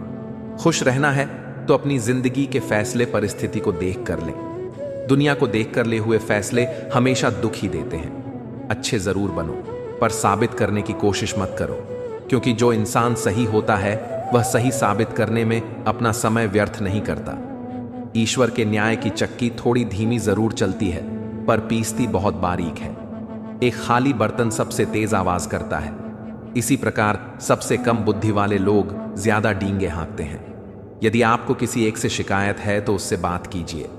खुश रहना है तो अपनी जिंदगी के फैसले परिस्थिति को देख कर लें। दुनिया को देख कर ले हुए फैसले हमेशा दुख ही देते हैं। अच्छे जरूर बनो, पर साबित करने की कोशिश मत करो, क्योंकि जो इंसान सही होता है वह सही साबित करने में अपना समय व्यर्थ नहीं करता। ईश्वर के न्याय की चक्की थोड़ी धीमी जरूर चलती है, पर पीसती बहुत बारीक है। एक खाली बर्तन सबसे तेज आवाज करता है। इसी प्रकार सबसे कम बुद्धि वाले लोग ज्यादा डींगे हाँकते हैं। यदि आपको किसी एक से शिकायत है तो उससे बात कीजिए,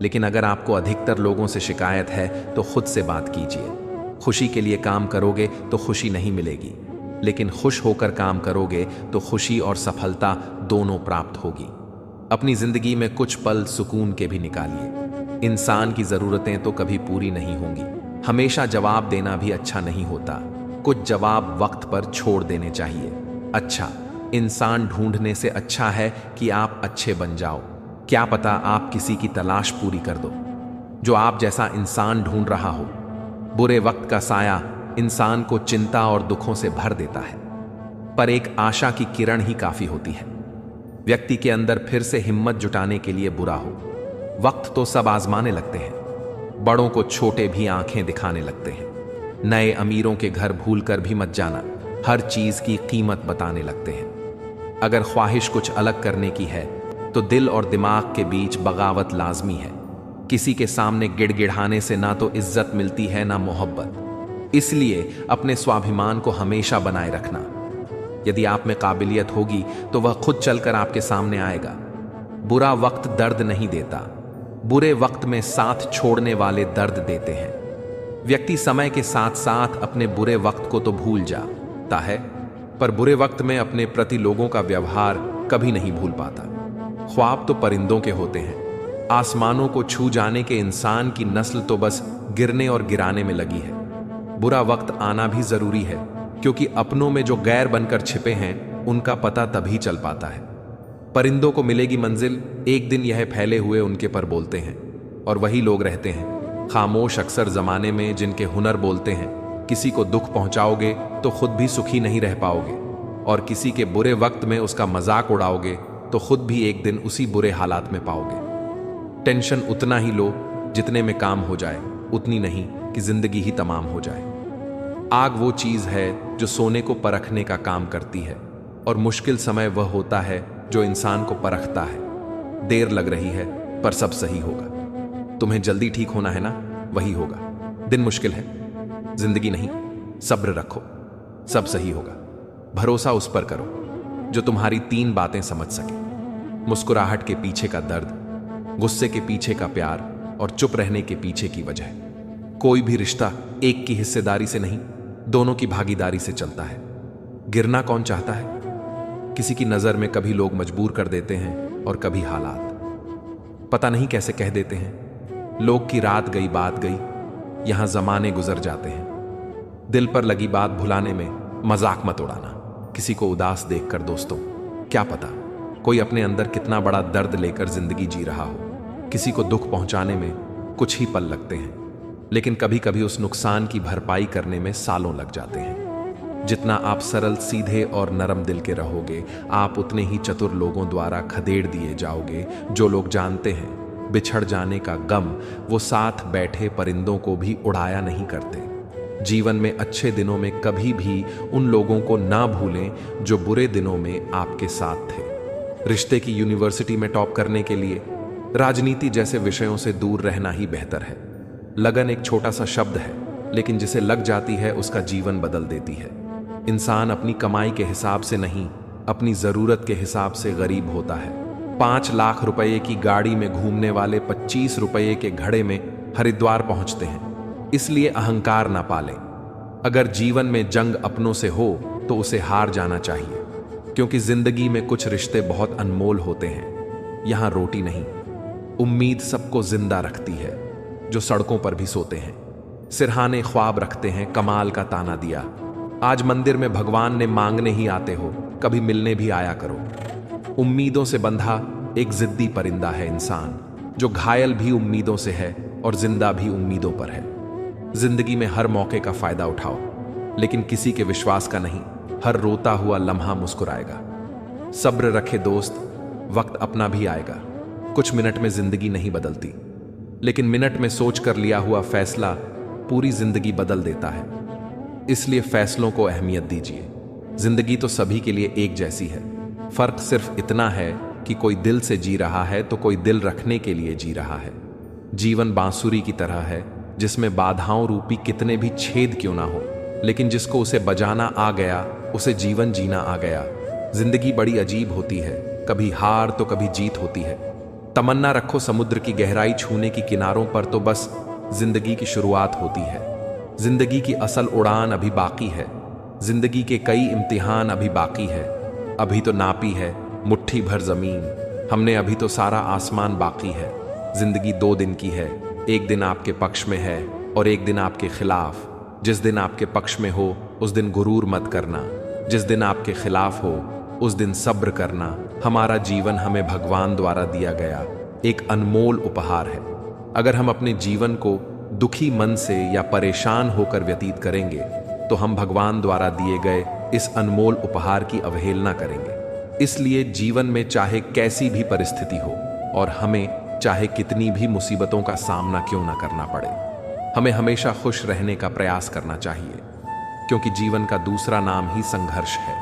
लेकिन अगर आपको अधिकतर लोगों से शिकायत है तो खुद से बात कीजिए। खुशी के लिए काम करोगे तो खुशी नहीं मिलेगी, लेकिन खुश होकर काम करोगे तो खुशी और सफलता दोनों प्राप्त होगी। अपनी जिंदगी में कुछ पल सुकून के भी निकालिए। इंसान की जरूरतें तो कभी पूरी नहीं होंगी। हमेशा जवाब देना भी अच्छा नहीं होता। कुछ जवाब वक्त पर छोड़ देने चाहिए। अच्छा इंसान ढूंढने से अच्छा है कि आप अच्छे बन जाओ। क्या पता आप किसी की तलाश पूरी कर दो जो आप जैसा इंसान ढूंढ रहा हो। बुरे वक्त का साया इंसान को चिंता और दुखों से भर देता है, पर एक आशा की किरण ही काफी होती है। व्यक्ति के अंदर फिर से हिम्मत जुटाने के लिए बुरा हो। वक्त तो सब आजमाने लगते हैं। बड़ों को छोटे भी आंखें दिखाने लगते हैं। नए अमीरों के घर भूलकर भी मत जाना, हर चीज की कीमत बताने लगते हैं। अगर ख्वाहिश कुछ अलग करने की है तो दिल और दिमाग के बीच बगावत लाजमी है। किसी के सामने गिड़गिड़ाने से ना तो इज्जत मिलती है ना मोहब्बत। इसलिए अपने स्वाभिमान को हमेशा बनाए रखना। यदि आप में काबिलियत होगी तो वह खुद चलकर आपके सामने आएगा। बुरा वक्त दर्द नहीं देता, बुरे वक्त में साथ छोड़ने वाले दर्द देते हैं। व्यक्ति समय के साथ साथ अपने बुरे वक्त को तो भूल जाता है, पर बुरे वक्त में अपने प्रति लोगों का व्यवहार कभी नहीं भूल पाता। ख्वाब तो परिंदों के होते हैं। आसमानों को छू जाने के इंसान की नस्ल तो बस गिरने और गिराने में लगी है। बुरा वक्त आना भी जरूरी है, क्योंकि अपनों में जो गैर बनकर छिपे हैं उनका पता तभी चल पाता है। परिंदों को मिलेगी मंजिल, एक दिन यह फैले हुए उनके पर बोलते हैं, और वही लोग रहते हैं खामोश अक्सर जमाने में जिनके हुनर बोलते हैं। किसी को दुख पहुंचाओगे तो खुद भी सुखी नहीं रह पाओगे, और किसी के बुरे वक्त में उसका मजाक उड़ाओगे तो खुद भी एक दिन उसी बुरे हालात में पाओगे। टेंशन उतना ही लो जितने में काम हो जाए, उतनी नहीं कि जिंदगी ही तमाम हो जाए। आग वो चीज है जो सोने को परखने का काम करती है, और मुश्किल समय वह होता है जो इंसान को परखता है। देर लग रही है पर सब सही होगा। तुम्हें जल्दी ठीक होना है ना, वही होगा। दिन मुश्किल है, जिंदगी नहीं। सब्र रखो, सब सही होगा। भरोसा उस पर करो जो तुम्हारी 3 बातें समझ सके। मुस्कुराहट के पीछे का दर्द, गुस्से के पीछे का प्यार, और चुप रहने के पीछे की वजह। कोई भी रिश्ता एक की हिस्सेदारी से नहीं, दोनों की भागीदारी से चलता है। गिरना कौन चाहता है? किसी की नजर में कभी लोग मजबूर कर देते हैं और कभी हालात। पता नहीं कैसे कह देते हैं। लोग की रात गई बात गई, यहां जमाने गुजर जाते हैं। दिल पर लगी बात भुलाने में मजाक मत उड़ाना किसी को उदास देखकर। दोस्तों, क्या पता कोई अपने अंदर कितना बड़ा दर्द लेकर जिंदगी जी रहा हो। किसी को दुख पहुंचाने में कुछ ही पल लगते हैं, लेकिन कभी कभी उस नुकसान की भरपाई करने में सालों लग जाते हैं। जितना आप सरल, सीधे और नरम दिल के रहोगे, आप उतने ही चतुर लोगों द्वारा खदेड़ दिए जाओगे। जो लोग जानते हैं बिछड़ जाने का गम, वो साथ बैठे परिंदों को भी उड़ाया नहीं करते। जीवन में अच्छे दिनों में कभी भी उन लोगों को ना भूलें जो बुरे दिनों में आपके साथ थे। रिश्ते की यूनिवर्सिटी में टॉप करने के लिए राजनीति जैसे विषयों से दूर रहना ही बेहतर है। लगन एक छोटा सा शब्द है, लेकिन जिसे लग जाती है उसका जीवन बदल देती है। इंसान अपनी कमाई के हिसाब से नहीं, अपनी जरूरत के हिसाब से गरीब होता है। 5 लाख रुपए की गाड़ी में घूमने वाले 25 रुपए के घड़े में हरिद्वार पहुंचते हैं। इसलिए अहंकार ना पालें। अगर जीवन में जंग अपनों से हो तो उसे हार जाना चाहिए, क्योंकि जिंदगी में कुछ रिश्ते बहुत अनमोल होते हैं। यहां रोटी नहीं, उम्मीद सबको जिंदा रखती है जो सड़कों पर भी सोते हैं। सिरहाने ख्वाब रखते हैं, कमाल का ताना दिया। आज मंदिर में भगवान ने मांगने ही आते हो, कभी मिलने भी आया करो। उम्मीदों से बंधा एक जिद्दी परिंदा है इंसान। जो घायल भी उम्मीदों से है और जिंदा भी उम्मीदों पर है। जिंदगी में हर मौके का फायदा उठाओ, लेकिन किसी के विश्वास का नहीं। हर रोता हुआ लम्हा मुस्कुराएगा। सब्र रखे दोस्त, वक्त अपना भी आएगा। कुछ मिनट में जिंदगी नहीं बदलती, लेकिन मिनट में सोच कर लिया हुआ फैसला पूरी जिंदगी बदल देता है। इसलिए फैसलों को अहमियत दीजिए। जिंदगी तो सभी के लिए एक जैसी है। फर्क सिर्फ इतना है कि कोई दिल से जी रहा है तो कोई दिल रखने के लिए जी रहा है। जीवन बांसुरी की तरह है, जिसमें बाधाओं रूपी कितने भी छेद क्यों ना हो, लेकिन जिसको उसे बजाना आ गया, उसे जीवन जीना आ गया। जिंदगी बड़ी अजीब होती है, कभी हार तो कभी जीत होती है। तमन्ना रखो समुद्र की गहराई छूने की किनारों पर, तो बस जिंदगी की शुरुआत होती है। जिंदगी की असल उड़ान अभी बाकी है। जिंदगी के कई इम्तिहान अभी बाकी है। अभी तो नापी है मुट्ठी भर जमीन हमने, अभी तो सारा आसमान बाकी है। जिंदगी 2 दिन की है, एक दिन आपके पक्ष में है और एक दिन आपके खिलाफ। जिस दिन आपके पक्ष में हो उस दिन गुरूर मत करना, जिस दिन आपके खिलाफ हो उस दिन सब्र करना। हमारा जीवन हमें भगवान द्वारा दिया गया एक अनमोल उपहार है। अगर हम अपने जीवन को दुखी मन से या परेशान होकर व्यतीत करेंगे तो हम भगवान द्वारा दिए गए इस अनमोल उपहार की अवहेलना करेंगे। इसलिए जीवन में चाहे कैसी भी परिस्थिति हो और हमें चाहे कितनी भी मुसीबतों का सामना क्यों ना करना पड़े, हमें हमेशा खुश रहने का प्रयास करना चाहिए, क्योंकि जीवन का दूसरा नाम ही संघर्ष है।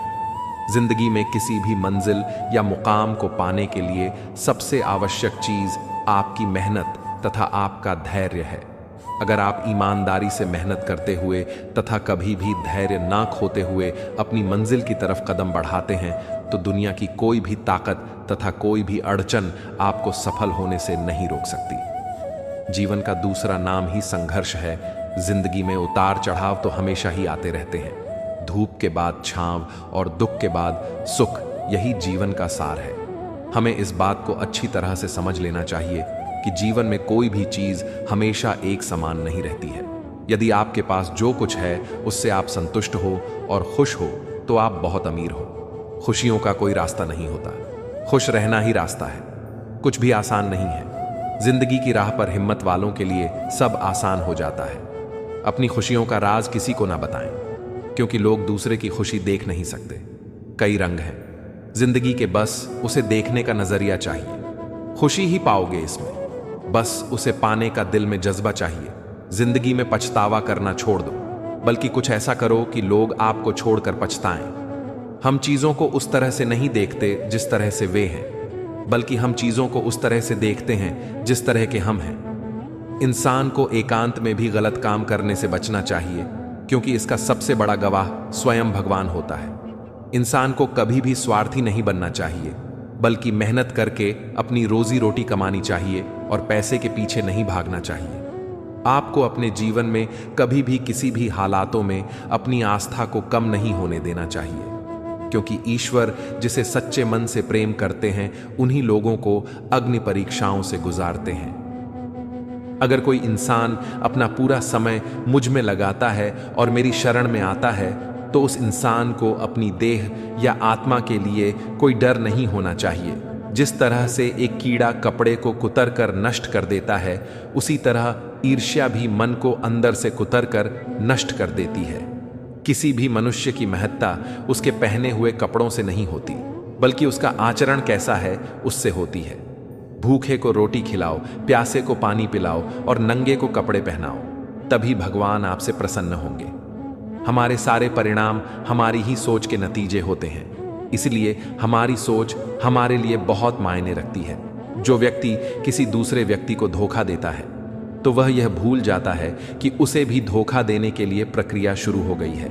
जिंदगी में किसी भी मंजिल या मुकाम को पाने के लिए सबसे आवश्यक चीज आपकी मेहनत तथा आपका धैर्य है। अगर आप ईमानदारी से मेहनत करते हुए तथा कभी भी धैर्य ना खोते हुए अपनी मंजिल की तरफ कदम बढ़ाते हैं तो दुनिया की कोई भी ताकत तथा कोई भी अड़चन आपको सफल होने से नहीं रोक सकती। जीवन का दूसरा नाम ही संघर्ष है। जिंदगी में उतार चढ़ाव तो हमेशा ही आते रहते हैं। धूप के बाद छांव और दुख के बाद सुख, यही जीवन का सार है। हमें इस बात को अच्छी तरह से समझ लेना चाहिए कि जीवन में कोई भी चीज हमेशा एक समान नहीं रहती है। यदि आपके पास जो कुछ है उससे आप संतुष्ट हो और खुश हो तो आप बहुत अमीर हो। खुशियों का कोई रास्ता नहीं होता, खुश रहना ही रास्ता है। कुछ भी आसान नहीं है। जिंदगी की राह पर हिम्मत वालों के लिए सब आसान हो जाता है। अपनी खुशियों का राज किसी को ना बताएं, क्योंकि लोग दूसरे की खुशी देख नहीं सकते। कई रंग हैं जिंदगी के, बस उसे देखने का नजरिया चाहिए। खुशी ही पाओगे इसमें, बस उसे पाने का दिल में जज्बा चाहिए। जिंदगी में पछतावा करना छोड़ दो, बल्कि कुछ ऐसा करो कि लोग आपको छोड़कर पछताएं। हम चीजों को उस तरह से नहीं देखते जिस तरह से वे हैं, बल्कि हम चीजों को उस तरह से देखते हैं जिस तरह के हम हैं। इंसान को एकांत में भी गलत काम करने से बचना चाहिए, क्योंकि इसका सबसे बड़ा गवाह स्वयं भगवान होता है। इंसान को कभी भी स्वार्थी नहीं बनना चाहिए, बल्कि मेहनत करके अपनी रोजी रोटी कमानी चाहिए और पैसे के पीछे नहीं भागना चाहिए। आपको अपने जीवन में कभी भी किसी भी हालातों में अपनी आस्था को कम नहीं होने देना चाहिए, क्योंकि ईश्वर जिसे सच्चे मन से प्रेम करते हैं उन्हीं लोगों को अग्नि परीक्षाओं से गुजारते हैं। अगर कोई इंसान अपना पूरा समय मुझ में लगाता है और मेरी शरण में आता है तो उस इंसान को अपनी देह या आत्मा के लिए कोई डर नहीं होना चाहिए। जिस तरह से एक कीड़ा कपड़े को कुतर कर नष्ट कर देता है, उसी तरह ईर्ष्या भी मन को अंदर से कुतर कर नष्ट कर देती है। किसी भी मनुष्य की महत्ता उसके पहने हुए कपड़ों से नहीं होती, बल्कि उसका आचरण कैसा है उससे होती है। भूखे को रोटी खिलाओ, प्यासे को पानी पिलाओ और नंगे को कपड़े पहनाओ, तभी भगवान आपसे प्रसन्न होंगे। हमारे सारे परिणाम हमारी ही सोच के नतीजे होते हैं, इसलिए हमारी सोच हमारे लिए बहुत मायने रखती है। जो व्यक्ति किसी दूसरे व्यक्ति को धोखा देता है तो वह यह भूल जाता है कि उसे भी धोखा देने के लिए प्रक्रिया शुरू हो गई है।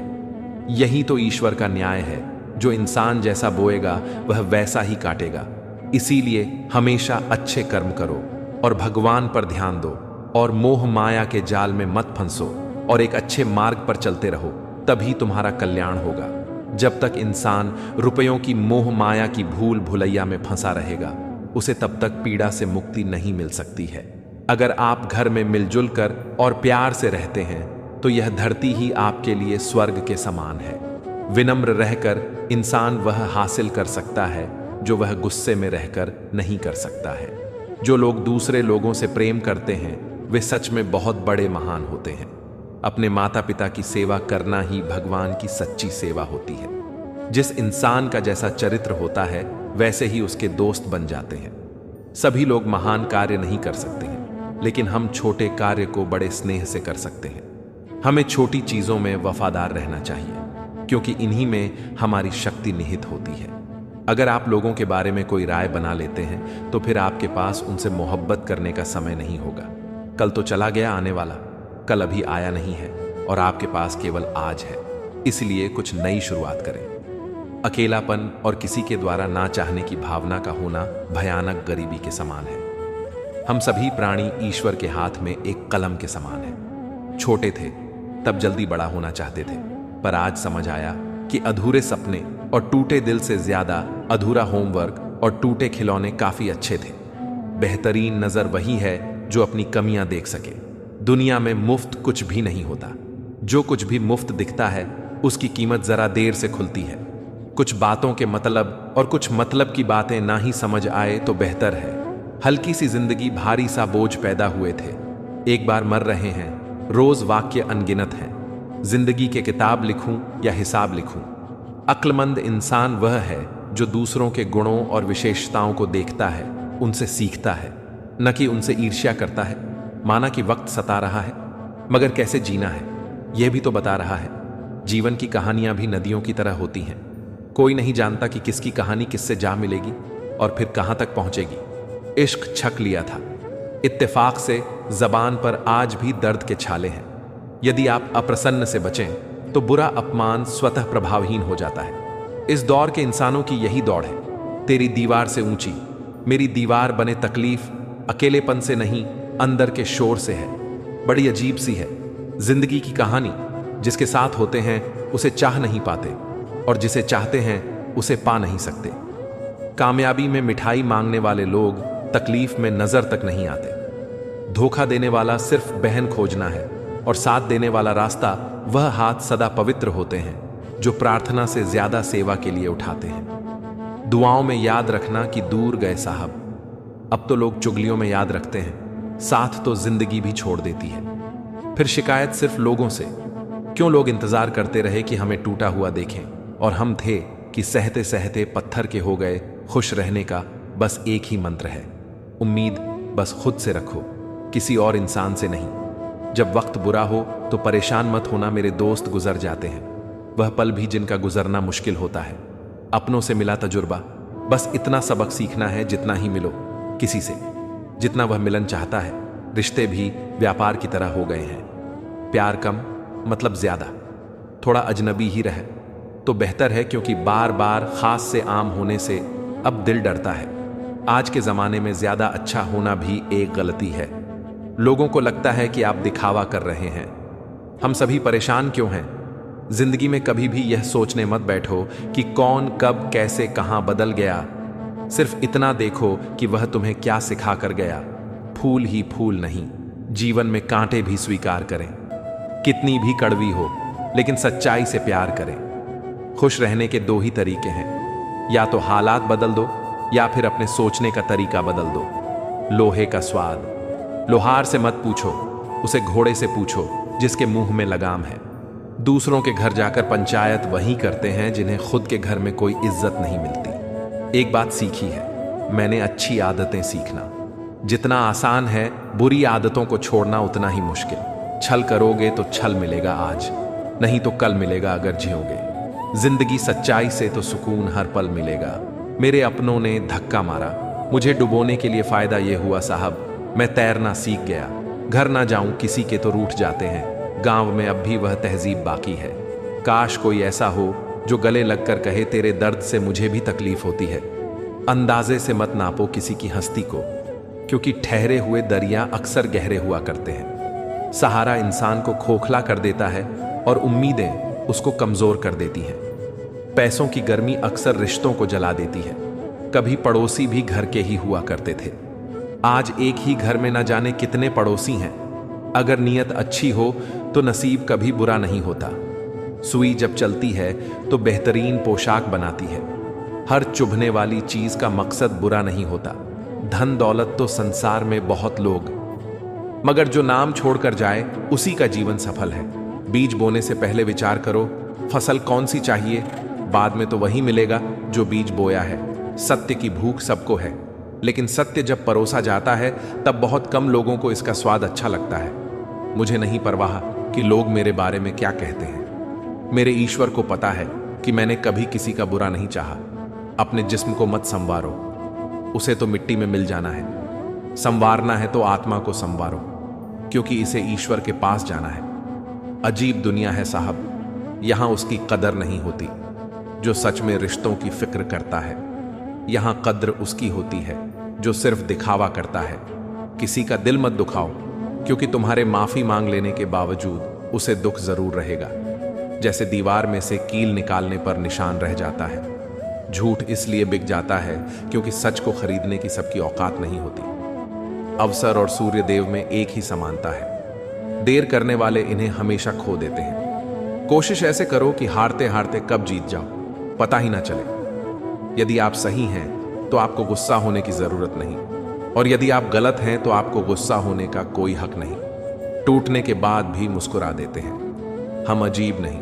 यही तो ईश्वर का न्याय है, जो इंसान जैसा बोएगा वह वैसा ही काटेगा। इसीलिए हमेशा अच्छे कर्म करो और भगवान पर ध्यान दो और मोह माया के जाल में मत फंसो और एक अच्छे मार्ग पर चलते रहो, तभी तुम्हारा कल्याण होगा। जब तक इंसान रुपयों की मोह माया की भूल भुलैया में फंसा रहेगा, उसे तब तक पीड़ा से मुक्ति नहीं मिल सकती है। अगर आप घर में मिलजुल कर और प्यार से रहते हैं तो यह धरती ही आपके लिए स्वर्ग के समान है। विनम्र रहकर इंसान वह हासिल कर सकता है जो वह गुस्से में रहकर नहीं कर सकता है। जो लोग दूसरे लोगों से प्रेम करते हैं वे सच में बहुत बड़े महान होते हैं। अपने माता पिता की सेवा करना ही भगवान की सच्ची सेवा होती है। जिस इंसान का जैसा चरित्र होता है वैसे ही उसके दोस्त बन जाते हैं। सभी लोग महान कार्य नहीं कर सकते हैं, लेकिन हम छोटे कार्य को बड़े स्नेह से कर सकते हैं। हमें छोटी चीजों में वफादार रहना चाहिए, क्योंकि इन्हीं में हमारी शक्ति निहित होती है। अगर आप लोगों के बारे में कोई राय बना लेते हैं तो फिर आपके पास उनसे मोहब्बत करने का समय नहीं होगा। कल तो चला गया आने वाला, कल अभी आया नहीं है और आपके पास केवल आज है। इसलिए कुछ नई शुरुआत करें। अकेलापन और किसी के द्वारा ना चाहने की भावना का होना भयानक गरीबी के समान है। हम सभी प्राणी ईश्वर के हाथ में एक कलम के समान हैं। छोटे थे तब जल्दी बड़ा होना चाहते थे, पर आज समझ आया कि अधूरे सपने और टूटे दिल से ज्यादा अधूरा होमवर्क और टूटे खिलौने काफी अच्छे थे। बेहतरीन नजर वही है जो अपनी कमियां देख सके। दुनिया में मुफ्त कुछ भी नहीं होता। जो कुछ भी मुफ्त दिखता है उसकी कीमत जरा देर से खुलती है। कुछ बातों के मतलब और कुछ मतलब की बातें ना ही समझ आए तो बेहतर है। हल्की सी जिंदगी भारी सा बोझ पैदा हुए थे। एक बार मर रहे हैं, रोज वाक्य अनगिनत हैं। जिंदगी के किताब लिखूं या हिसाब लिखूं। अक्लमंद इंसान वह है जो दूसरों के गुणों और विशेषताओं को देखता है, उनसे सीखता है, न कि उनसे ईर्ष्या करता है। माना कि वक्त सता रहा है, मगर कैसे जीना है यह भी तो बता रहा है। जीवन की कहानियां भी नदियों की तरह होती हैं। कोई नहीं जानता कि किसकी कहानी किससे जा मिलेगी और फिर कहां तक पहुंचेगी। इश्क छक लिया था। इत्तेफाक से जबान पर आज भी दर्द के छाले हैं। यदि आप अप्रसन्न से बचें तो बुरा अपमान स्वतः प्रभावहीन हो जाता है। इस दौर के इंसानों की यही दौड़ है। तेरी दीवार से ऊंची मेरी दीवार बने तकलीफ अकेलेपन से नहीं, अंदर के शोर से है। बड़ी अजीब सी है जिंदगी की कहानी। जिसके साथ होते हैं उसे चाह नहीं पाते और जिसे चाहते हैं उसे पा नहीं सकते। कामयाबी में मिठाई मांगने वाले लोग तकलीफ में नजर तक नहीं आते। धोखा देने वाला सिर्फ बहन खोजना है और साथ देने वाला रास्ता वह हाथ सदा पवित्र होते हैं जो प्रार्थना से ज्यादा सेवा के लिए उठाते हैं। दुआओं में याद रखना कि दूर गए साहब। अब तो लोग चुगलियों में याद रखते हैं, साथ तो जिंदगी भी छोड़ देती है। फिर शिकायत सिर्फ लोगों से। क्यों लोग इंतजार करते रहे कि हमें टूटा हुआ देखें और हम थे कि सहते सहते पत्थर के हो गए। खुश रहने का बस एक ही मंत्र है, उम्मीद बस खुद से रखो, किसी और इंसान से नहीं। जब वक्त बुरा हो तो परेशान मत होना, मेरे दोस्त गुजर जाते हैं। वह पल भी जिनका गुजरना मुश्किल होता है। अपनों से मिला तजुर्बा, बस इतना सबक सीखना है जितना ही मिलो किसी से, जितना वह मिलन चाहता है। रिश्ते भी व्यापार की तरह हो गए हैं। प्यार कम मतलब ज्यादा, थोड़ा अजनबी ही रहे तो बेहतर है, क्योंकि बार बार खास से आम होने से अब दिल डरता है। आज के जमाने में ज्यादा अच्छा होना भी एक गलती है। लोगों को लगता है कि आप दिखावा कर रहे हैं। हम सभी परेशान क्यों हैं? जिंदगी में कभी भी यह सोचने मत बैठो कि कौन कब कैसे कहां बदल गया। सिर्फ इतना देखो कि वह तुम्हें क्या सिखा कर गया। फूल ही फूल नहीं, जीवन में कांटे भी स्वीकार करें। कितनी भी कड़वी हो लेकिन सच्चाई से प्यार करें। खुश रहने के दो ही तरीके हैं, या तो हालात बदल दो या फिर अपने सोचने का तरीका बदल दो। लोहे का स्वाद लोहार से मत पूछो, उसे घोड़े से पूछो जिसके मुंह में लगाम है। दूसरों के घर जाकर पंचायत वही करते हैं जिन्हें खुद के घर में कोई इज्जत नहीं मिलती। एक बात सीखी है मैंने, अच्छी आदतें सीखना जितना आसान है, बुरी आदतों को छोड़ना उतना ही मुश्किल। छल करोगे तो छल मिलेगा आज, नहीं तो कल मिलेगा अगर जियोगे। जिंदगी सच्चाई से तो सुकून हर पल मिलेगा। मेरे अपनों ने धक्का मारा, मुझे डुबोने के लिए फायदा यह हुआ साहब, मैं तैरना सीख गया। घर ना जाऊं किसी के तो रूठ जाते हैं, गांव में अब भी वह तहजीब बाकी है। काश कोई ऐसा हो जो गले लगकर कहे तेरे दर्द से मुझे भी तकलीफ होती है। अंदाजे से मत नापो किसी की हस्ती को, क्योंकि ठहरे हुए दरिया अक्सर गहरे हुआ करते हैं। सहारा इंसान को खोखला कर देता है और उम्मीदें उसको कमजोर कर देती हैं। पैसों की गर्मी अक्सर रिश्तों को जला देती है। कभी पड़ोसी भी घर के ही हुआ करते थे, आज एक ही घर में न जाने कितने पड़ोसी हैं। अगर नीयत अच्छी हो तो नसीब कभी बुरा नहीं होता। सुई जब चलती है तो बेहतरीन पोशाक बनाती है। हर चुभने वाली चीज का मकसद बुरा नहीं होता, धन दौलत तो संसार में बहुत लोग, मगर जो नाम छोड़कर जाए उसी का जीवन सफल है। बीज बोने से पहले विचार करो फसल कौन सी चाहिए, बाद में तो वही मिलेगा जो बीज बोया है। सत्य की भूख सबको है, लेकिन सत्य जब परोसा जाता है तब बहुत कम लोगों को इसका स्वाद अच्छा लगता है। मुझे नहीं परवाह कि लोग मेरे बारे में क्या कहते हैं। मेरे ईश्वर को पता है कि मैंने कभी किसी का बुरा नहीं चाहा। अपने जिस्म को मत संवारो, उसे तो मिट्टी में मिल जाना है। संवारना है तो आत्मा को संवारो, क्योंकि इसे ईश्वर के पास जाना है। अजीब दुनिया है साहब, यहां उसकी कदर नहीं होती जो सच में रिश्तों की फिक्र करता है। यहां कद्र उसकी होती है जो सिर्फ दिखावा करता है। किसी का दिल मत दुखाओ, क्योंकि तुम्हारे माफी मांग लेने के बावजूद उसे दुख जरूर रहेगा। जैसे दीवार में से कील निकालने पर निशान रह जाता है। झूठ इसलिए बिक जाता है क्योंकि सच को खरीदने की सबकी औकात नहीं होती। अवसर और सूर्य देव में एक ही समानता है। देर करने वाले इन्हें हमेशा खो देते हैं। कोशिश ऐसे करो कि हारते हारते कब जीत जाओ पता ही ना चले। यदि आप सही हैं तो आपको गुस्सा होने की जरूरत नहीं, और यदि आप गलत हैं तो आपको गुस्सा होने का कोई हक नहीं। टूटने के बाद भी मुस्कुरा देते हैं। हम अजीब नहीं,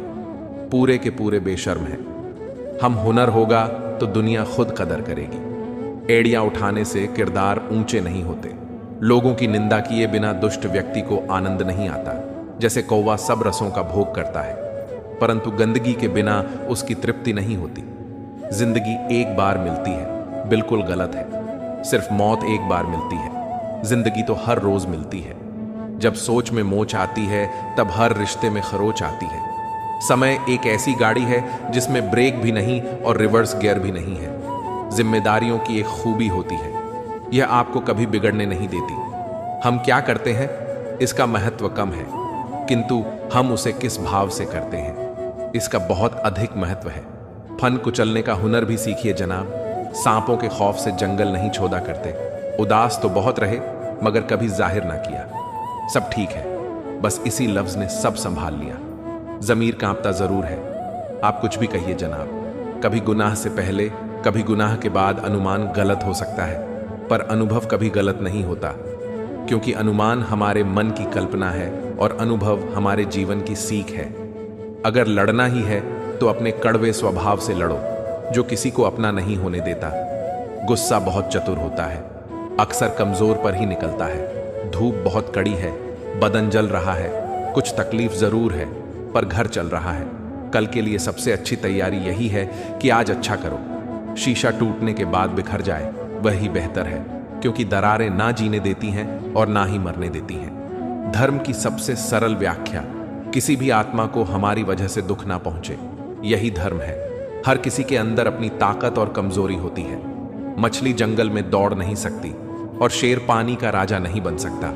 पूरे के पूरे बेशर्म हैं। हम हुनर होगा तो दुनिया खुद कदर करेगी। एड़ियां उठाने से किरदार ऊंचे नहीं होते। लोगों की निंदा किए बिना दुष्ट व्यक्ति को आनंद नहीं आता। जैसे कौवा सब रसों का भोग करता है, परंतु गंदगी के बिना उसकी तृप्ति नहीं होती। जिंदगी एक बार मिलती है, बिल्कुल गलत है। सिर्फ मौत एक बार मिलती है, जिंदगी तो हर रोज मिलती है। जब सोच में मोच आती है तब हर रिश्ते में खरोच आती है। समय एक ऐसी गाड़ी है जिसमें ब्रेक भी नहीं और रिवर्स गियर भी नहीं है। जिम्मेदारियों की एक खूबी होती है, यह आपको कभी बिगड़ने नहीं देती। हम क्या करते हैं इसका महत्व कम है, किंतु हम उसे किस भाव से करते हैं इसका बहुत अधिक महत्व है। फन कुचलने का हुनर भी सीखिए जनाब। सांपों के खौफ से जंगल नहीं छोदा करते। उदास तो बहुत रहे मगर कभी जाहिर ना किया। सब ठीक है, बस इसी लफ्ज ने सब संभाल लिया। जमीर कांपता जरूर है। आप कुछ भी कहिए जनाब। कभी गुनाह से पहले कभी गुनाह के बाद अनुमान गलत हो सकता है, पर अनुभव कभी गलत नहीं होता, क्योंकि अनुमान हमारे मन की कल्पना है और अनुभव हमारे जीवन की सीख है। अगर लड़ना ही है तो अपने कड़वे स्वभाव से लड़ो जो किसी को अपना नहीं होने देता। गुस्सा बहुत चतुर होता है, अक्सर कमजोर पर ही निकलता है। धूप बहुत कड़ी है, बदन जल रहा है, कुछ तकलीफ जरूर है, पर घर चल रहा है। कल के लिए सबसे अच्छी तैयारी यही है कि आज अच्छा करो। शीशा टूटने के बाद बिखर जाए वही बेहतर है, क्योंकि दरारें ना जीने देती हैं और ना ही मरने देती हैं। धर्म की सबसे सरल व्याख्या, किसी भी आत्मा को हमारी वजह से दुख ना पहुंचे, यही धर्म है। हर किसी के अंदर अपनी ताकत और कमजोरी होती है। मछली जंगल में दौड़ नहीं सकती और शेर पानी का राजा नहीं बन सकता,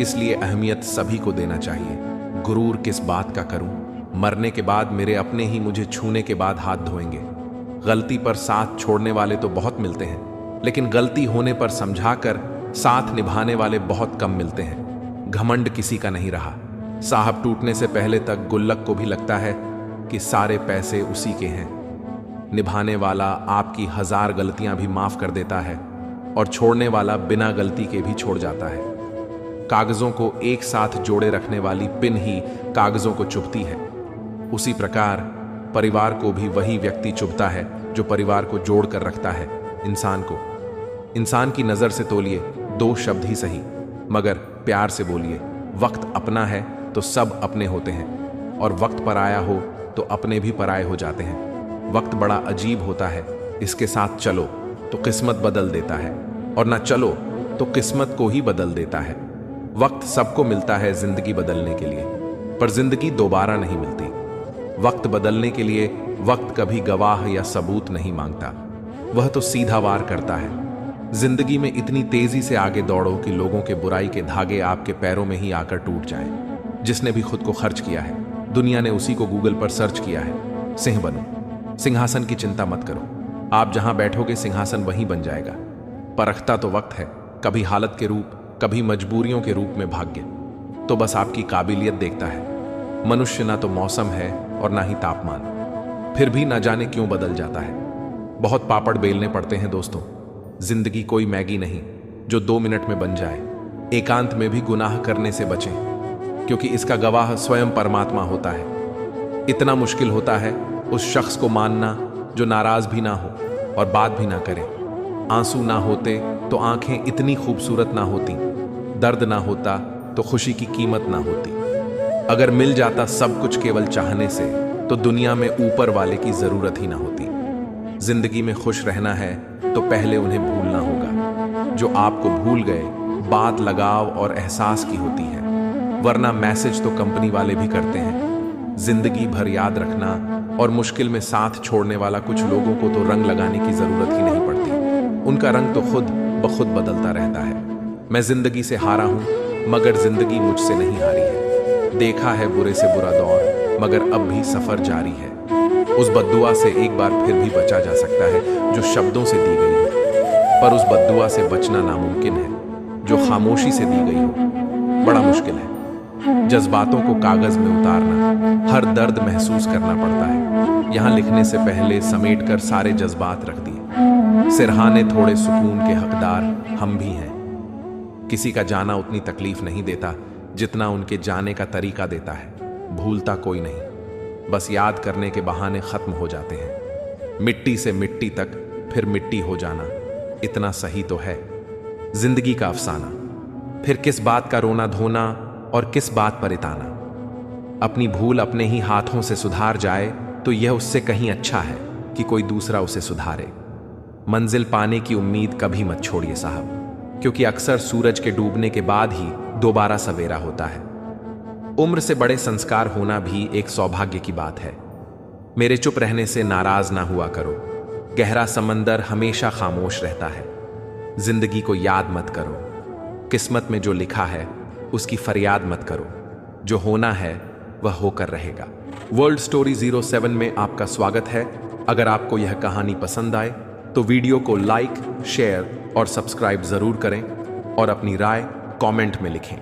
इसलिए अहमियत सभी को देना चाहिए। गुरूर किस बात का करूं, मरने के बाद मेरे अपने ही मुझे छूने के बाद हाथ धोएंगे। गलती पर साथ छोड़ने वाले तो बहुत मिलते हैं, लेकिन गलती होने पर समझाकर साथ निभाने वाले बहुत कम मिलते हैं। घमंड किसी का नहीं रहा। साहब टूटने से पहले तक गुल्लक को भी लगता है कि सारे पैसे उसी के हैं। निभाने वाला आपकी 1000 गलतियां भी माफ कर देता है और छोड़ने वाला बिना गलती के भी छोड़ जाता है। कागजों को एक साथ जोड़े रखने वाली पिन ही कागजों को चुभती है। उसी प्रकार परिवार को भी वही व्यक्ति चुभता है जो परिवार को जोड़ कर रखता है इंसान को। इंसान की नजर से तोलिए 2 शब्द ही सही, मगर प्यार से बोलिए। वक्त अपना है तो सब अपने होते हैं, और वक्त पराया हो तो अपने भी पराये हो जाते हैं। वक्त बड़ा अजीब होता है, इसके साथ चलो तो किस्मत बदल देता है, और ना चलो तो किस्मत को ही बदल देता है। वक्त सबको मिलता है जिंदगी बदलने के लिए, पर जिंदगी दोबारा नहीं मिलती। वक्त बदलने के लिए वक्त कभी गवाह या सबूत नहीं मांगता, वह तो सीधा वार करता है। जिंदगी में इतनी तेजी से आगे दौड़ो कि लोगों के बुराई के धागे आपके पैरों में ही आकर टूट जाएं। जिसने भी खुद को खर्च किया है, दुनिया ने उसी को गूगल पर सर्च किया है। सिंह बनो, सिंहासन की चिंता मत करो। आप जहां बैठोगे सिंहासन वहीं बन जाएगा। परखता तो वक्त है, कभी हालत के रूप, कभी मजबूरियों के रूप में भाग्य तो बस आपकी काबिलियत देखता है। मनुष्य ना तो मौसम है और ना ही तापमान, फिर भी ना जाने क्यों बदल जाता है। बहुत पापड़ बेलने पड़ते हैं दोस्तों। जिंदगी कोई मैगी नहीं, जो 2 मिनट में बन जाए। एकांत में भी गुनाह करने से बचें, क्योंकि इसका गवाह स्वयं परमात्मा होता है। इतना मुश्किल होता है उस शख्स को मानना जो नाराज भी ना हो और बात भी ना करे। आंसू ना होते तो आंखें इतनी खूबसूरत ना होती, दर्द ना होता तो खुशी की कीमत ना होती। अगर मिल जाता सब कुछ केवल चाहने से, तो दुनिया में ऊपर वाले की जरूरत ही ना होती। जिंदगी में खुश रहना है तो पहले उन्हें भूलना होगा जो आपको भूल गए। बात लगाव और एहसास की होती है, वरना मैसेज तो कंपनी वाले भी करते हैं। जिंदगी भर याद रखना और मुश्किल में साथ छोड़ने वाला कुछ लोगों को तो रंग लगाने की जरूरत ही नहीं पड़ती, उनका रंग तो खुद ब खुद बदलता रहता है। मैं जिंदगी से हारा हूं, मगर जिंदगी मुझसे नहीं हारी है। देखा है बुरे से बुरा दौर, मगर अब भी सफर जारी है। उस बद्दुआ से एक बार फिर भी बचा जा सकता है जो शब्दों से दी गई है, पर उस बद्दुआ से बचना नामुमकिन है जो खामोशी से दी गई हो। बड़ा मुश्किल है जज्बातों को कागज में उतारना, हर दर्द महसूस करना पड़ता है। यहां लिखने से पहले समेट कर सारे जज्बात रख दिए। सिरहाने थोड़े सुकून के हकदार हम भी हैं। किसी का जाना उतनी तकलीफ नहीं देता जितना उनके जाने का तरीका देता है। भूलता कोई नहीं, बस याद करने के बहाने खत्म हो जाते हैं। मिट्टी से मिट्टी तक फिर मिट्टी हो जाना, इतना सही तो है जिंदगी का अफसाना। फिर किस बात का रोना धोना और किस बात पर इताना। अपनी भूल अपने ही हाथों से सुधार जाए तो यह उससे कहीं अच्छा है कि कोई दूसरा उसे सुधारे। मंजिल पाने की उम्मीद कभी मत छोड़िए साहब, क्योंकि अक्सर सूरज के डूबने के बाद ही दोबारा सवेरा होता है। उम्र से बड़े संस्कार होना भी एक सौभाग्य की बात है। मेरे चुप रहने से नाराज ना हुआ करो। गहरा समंदर हमेशा खामोश रहता है। जिंदगी को याद मत करो। किस्मत में जो लिखा है उसकी फरियाद मत करो। जो होना है वह होकर रहेगा। वर्ल्ड स्टोरी 07 में आपका स्वागत है। अगर आपको यह कहानी पसंद आए तो वीडियो को लाइक, शेयर और सब्सक्राइब जरूर करें और अपनी राय कमेंट में लिखें।